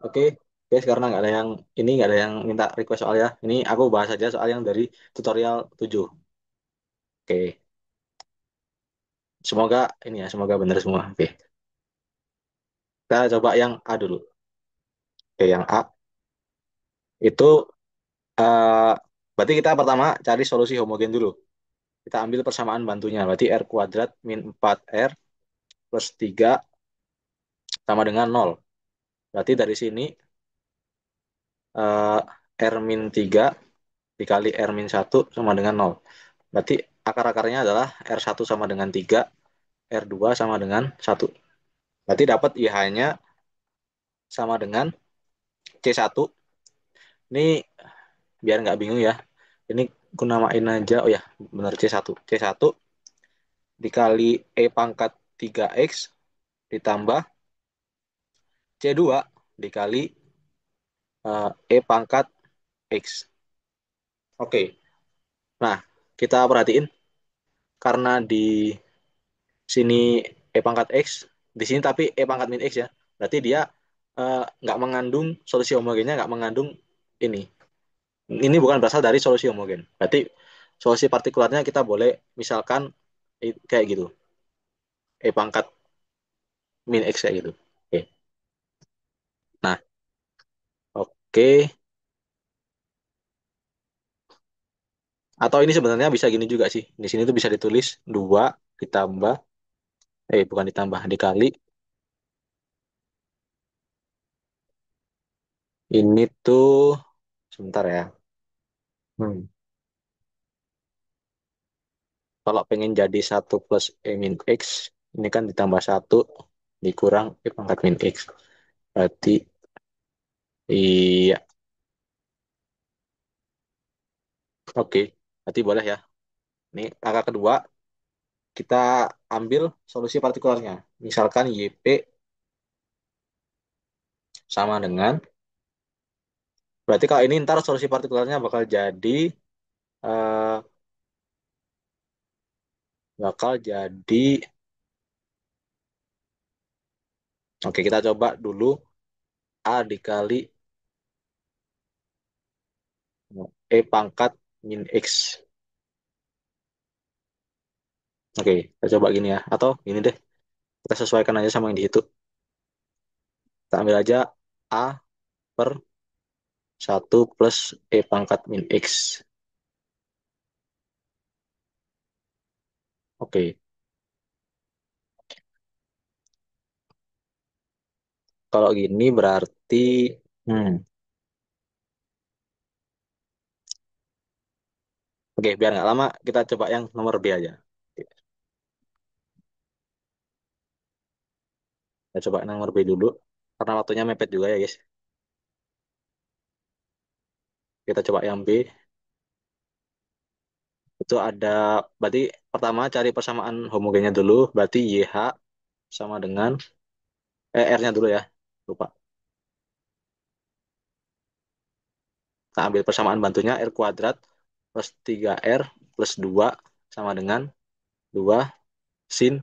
Oke, guys, karena nggak ada yang ini nggak ada yang minta request soal ya. Ini aku bahas aja soal yang dari tutorial 7. Oke, semoga ini ya, semoga benar semua. Oke, kita coba yang A dulu. Oke, yang A itu eh berarti kita pertama cari solusi homogen dulu. Kita ambil persamaan bantunya. Berarti R kuadrat min 4R plus 3 sama dengan 0. Berarti dari sini eh, R min 3 dikali R min 1 sama dengan 0. Berarti akar-akarnya adalah R1 sama dengan 3, R2 sama dengan 1. Berarti dapat IH-nya sama dengan C1. Ini biar nggak bingung ya. Ini aku namain aja. Oh ya, benar C1. C1 dikali E pangkat 3X ditambah C2 dikali E pangkat X. Oke. Nah, kita perhatiin karena di sini E pangkat X, di sini tapi E pangkat min X ya. Berarti dia nggak mengandung solusi homogennya, nggak mengandung ini. Ini bukan berasal dari solusi homogen. Berarti solusi partikularnya kita boleh misalkan kayak gitu. E pangkat min X kayak gitu. Oke. Nah, oke. Atau ini sebenarnya bisa gini juga sih. Di sini tuh bisa ditulis 2 ditambah, bukan ditambah, dikali. Ini tuh, sebentar ya. Hmm. Kalau pengen jadi 1 plus E min X, ini kan ditambah 1 dikurang E pangkat min X. Berarti, iya, oke. Berarti boleh ya. Ini angka kedua, kita ambil solusi partikularnya. Misalkan YP sama dengan, berarti kalau ini ntar solusi partikularnya eh, bakal jadi, oke kita coba dulu A dikali E pangkat min X. Oke, kita coba gini ya. Atau gini deh, kita sesuaikan aja sama yang di situ. Kita ambil aja A per 1 plus E pangkat min X. Oke, kalau gini berarti, hmm, oke biar nggak lama, kita coba yang nomor B aja. Oke, kita coba yang nomor B dulu, karena waktunya mepet juga ya guys. Kita coba yang B, itu ada, berarti pertama cari persamaan homogennya dulu, berarti YH sama dengan, R-nya dulu ya, lupa. Kita ambil persamaan bantunya R kuadrat plus 3R plus 2 sama dengan 2 sin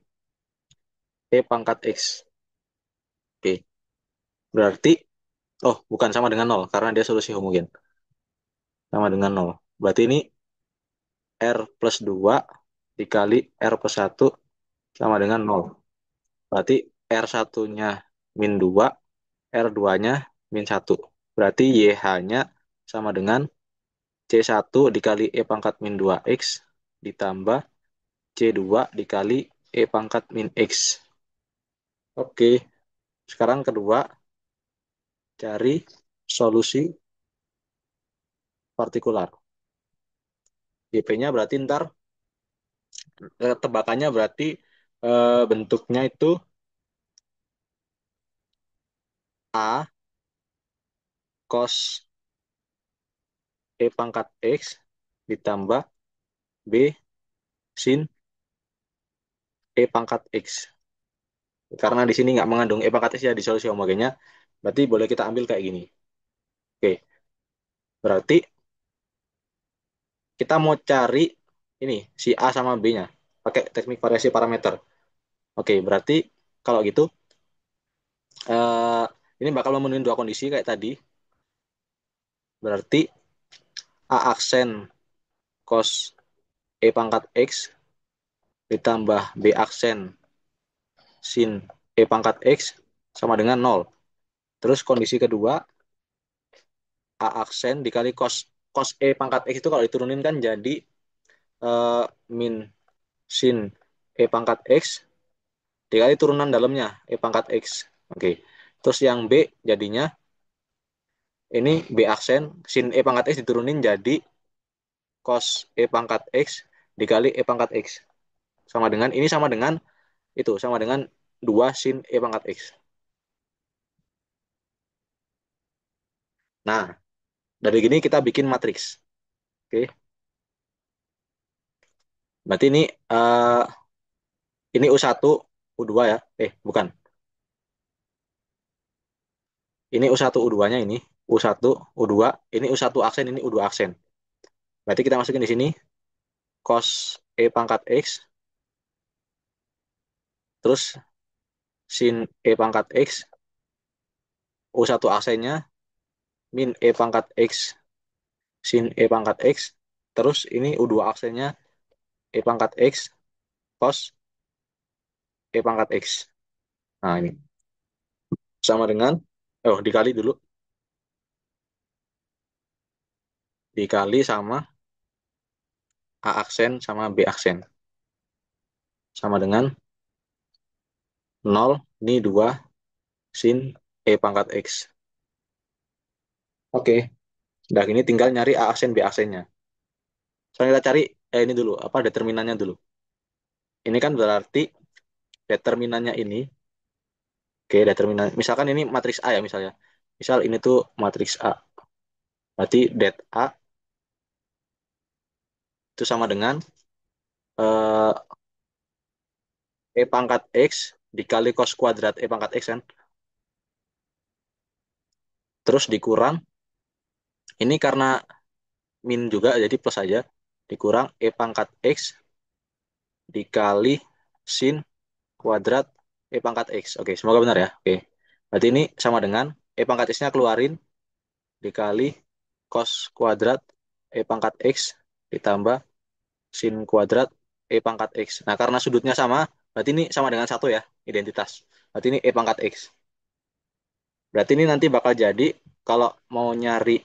E pangkat X. Oke, berarti, oh bukan sama dengan 0 karena dia solusi homogen. Sama dengan 0. Berarti ini R plus 2 dikali R plus 1 sama dengan 0. Berarti R satunya min 2, R 2-nya min 1. Berarti YH-nya sama dengan C1 dikali E pangkat min 2X ditambah C2 dikali E pangkat min X. Oke, sekarang kedua, cari solusi partikular. YP-nya berarti ntar, tebakannya berarti bentuknya itu A cos E pangkat X ditambah B sin E pangkat X. Karena di sini nggak mengandung E pangkat X ya di solusi homogennya, berarti boleh kita ambil kayak gini. Oke, berarti kita mau cari ini, si A sama B-nya, pakai teknik variasi parameter. Oke, berarti kalau gitu, eh, Ini bakal memenuhi dua kondisi kayak tadi. Berarti A aksen cos E pangkat X ditambah B aksen sin E pangkat X sama dengan nol. Terus kondisi kedua, A aksen dikali cos cos E pangkat X itu kalau diturunin kan jadi eh, min sin E pangkat X dikali turunan dalamnya E pangkat X. Oke. Terus yang B jadinya ini B aksen sin E pangkat X diturunin jadi cos E pangkat X dikali E pangkat X. Sama dengan ini sama dengan itu sama dengan 2 sin E pangkat X. Nah, dari gini kita bikin matriks. Oke. Berarti ini U1, U2 ya. Bukan. Ini U1 U2-nya ini. U1, U2, ini U1 aksen, ini U2 aksen. Berarti kita masukin di sini cos E pangkat X, terus sin E pangkat X, U1 aksennya, min E pangkat X, sin E pangkat X, terus ini U2 aksennya, E pangkat X, cos E pangkat X. Nah, ini sama dengan, dikali dulu, dikali sama A aksen sama B aksen. Sama dengan nol ini 2 sin E pangkat X. Oke, udah ini tinggal nyari A aksen B aksennya. Soalnya kita cari ini dulu, apa determinannya dulu. Ini kan berarti determinannya ini, oke, determinan. Misalkan ini matriks A ya misalnya. Misal ini tuh matriks A. Berarti det A itu sama dengan eh, E pangkat X dikali cos kuadrat E pangkat X kan. Terus dikurang, ini karena min juga jadi plus aja. Dikurang E pangkat X dikali sin kuadrat E pangkat X. Oke, semoga benar ya. Oke. Berarti ini sama dengan E pangkat X-nya keluarin dikali cos kuadrat E pangkat X ditambah sin kuadrat E pangkat X. Nah, karena sudutnya sama, berarti ini sama dengan satu ya, identitas. Berarti ini E pangkat X. Berarti ini nanti bakal jadi, kalau mau nyari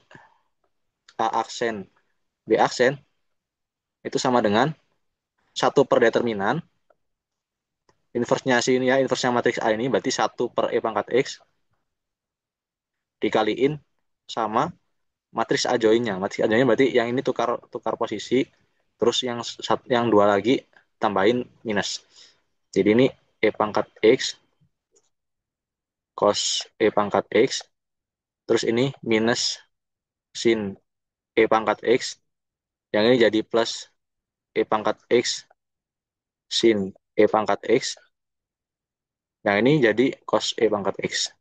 A aksen, B aksen, itu sama dengan satu per determinan, inversnya sini ya, inversnya matriks A ini, berarti satu per E pangkat X, dikaliin sama matriks A joinnya. Matriks A joinnya berarti yang ini tukar tukar posisi, terus yang dua lagi tambahin minus. Jadi ini E pangkat X cos E pangkat X, terus ini minus sin E pangkat X, yang ini jadi plus E pangkat X sin E pangkat X, yang ini jadi cos E pangkat X.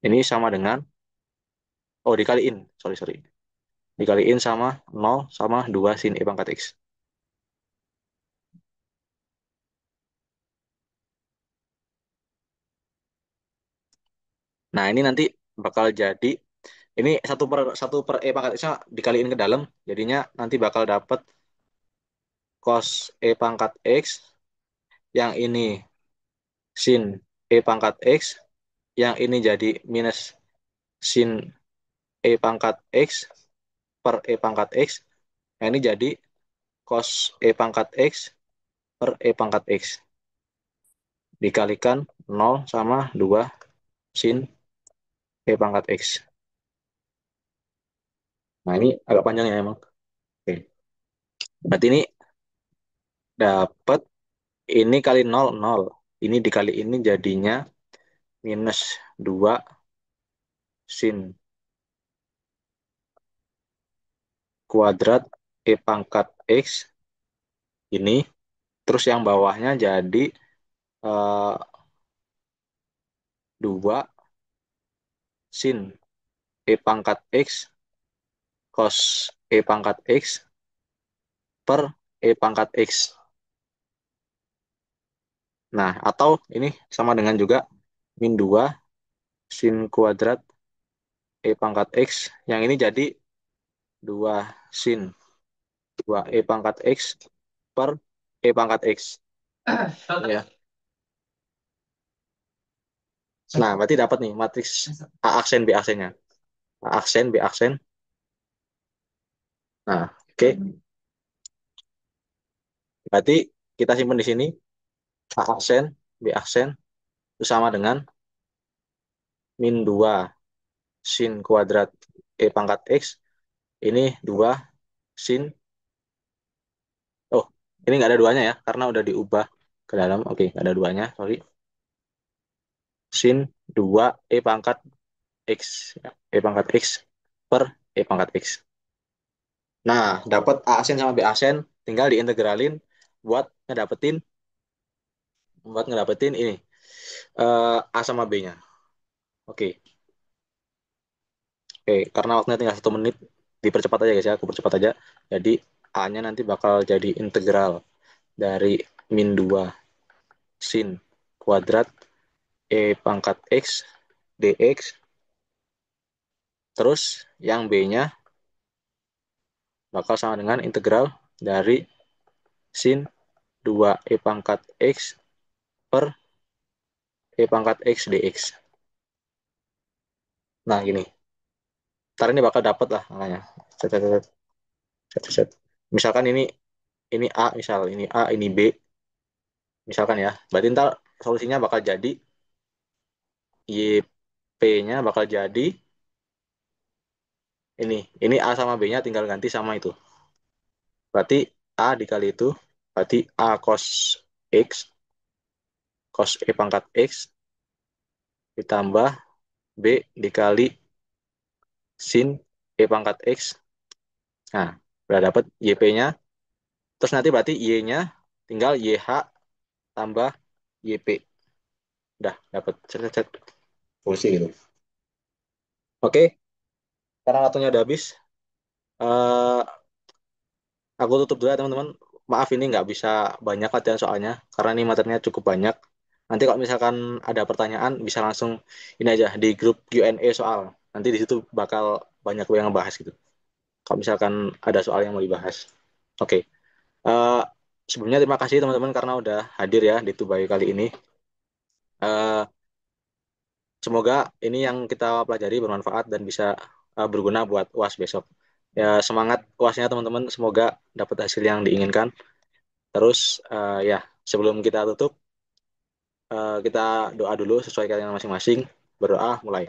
Ini sama dengan, dikaliin, sorry, sorry. Dikaliin sama nol sama 2 sin E pangkat X. Nah, ini nanti bakal jadi, ini satu per E pangkat X dikaliin ke dalam, jadinya nanti bakal dapet cos E pangkat X, yang ini sin E pangkat X, yang ini jadi minus sin E pangkat X per E pangkat X, yang ini jadi cos E pangkat X per E pangkat X. Dikalikan nol sama 2 sin E pangkat X. Nah, ini agak panjang ya emang. Oke. Berarti ini dapat ini kali nol nol. Ini dikali ini jadinya minus 2 sin kuadrat E pangkat X ini. Terus yang bawahnya jadi 2 sin E pangkat X cos E pangkat X per E pangkat X. Nah, atau ini sama dengan juga min 2 sin kuadrat E pangkat X. Yang ini jadi 2 sin 2 E pangkat X per E pangkat X. Ya. Nah, berarti dapat nih matriks A aksen B aksennya. A aksen B aksen. Nah, oke. Berarti kita simpan di sini A aksen B aksen itu sama dengan min 2 sin kuadrat E pangkat X. Ini 2 sin. Oh, ini nggak ada duanya ya, karena udah diubah ke dalam. Oke, nggak ada duanya, sorry. Sin 2 E pangkat X. Ya, E pangkat X per E pangkat X. Nah, dapat A aksen sama B aksen, tinggal diintegralin buat ngedapetin ini A sama B-nya. Oke, oke, karena waktunya tinggal 1 menit, dipercepat aja guys ya, aku percepat aja. Jadi A-nya nanti bakal jadi integral dari min 2 sin kuadrat E pangkat X dx. Terus yang B-nya bakal sama dengan integral dari sin 2 E pangkat X per E pangkat X dx. Nah, gini. Ntar ini bakal dapat lah angkanya. Set, set, set, set, set. Misalkan ini A, misal ini A, ini B, misalkan ya. Berarti ntar solusinya bakal jadi YP-nya bakal jadi ini A sama B-nya tinggal ganti sama itu. Berarti A dikali itu, berarti A cos X, cos E pangkat X, ditambah B dikali sin E pangkat X. Nah, udah dapat YP-nya. Terus nanti berarti Y-nya tinggal YH tambah YP. Udah dapat set, set, set. Fungsi gitu. Oke, karena waktunya udah habis. eh aku tutup dulu ya teman-teman. Maaf ini nggak bisa banyak latihan soalnya, karena ini materinya cukup banyak. Nanti kalau misalkan ada pertanyaan, bisa langsung ini aja di grup Q&A soal. Nanti di situ bakal banyak yang ngebahas gitu. Kalau misalkan ada soal yang mau dibahas. Oke, eh, sebelumnya terima kasih teman-teman karena udah hadir ya di Tubai kali ini. Eh, Semoga ini yang kita pelajari bermanfaat dan bisa berguna buat UAS besok. Ya, semangat UASnya teman-teman, semoga dapat hasil yang diinginkan. Terus ya, sebelum kita tutup, kita doa dulu sesuai kalian masing-masing. Berdoa mulai.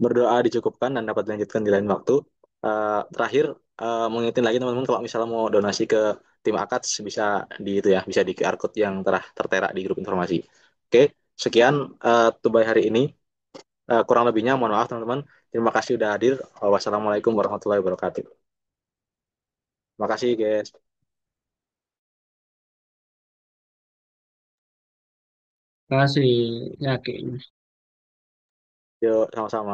Berdoa dicukupkan dan dapat dilanjutkan di lain waktu. Terakhir, mengingetin lagi teman-teman kalau misalnya mau donasi ke tim Akats bisa di itu ya, bisa di QR code yang telah tertera di grup informasi. Oke, sekian tubai hari ini. Kurang lebihnya mohon maaf teman-teman. Terima kasih sudah hadir. Wassalamualaikum warahmatullahi wabarakatuh. Terima kasih guys. Kasih yakin. Yuk sama-sama.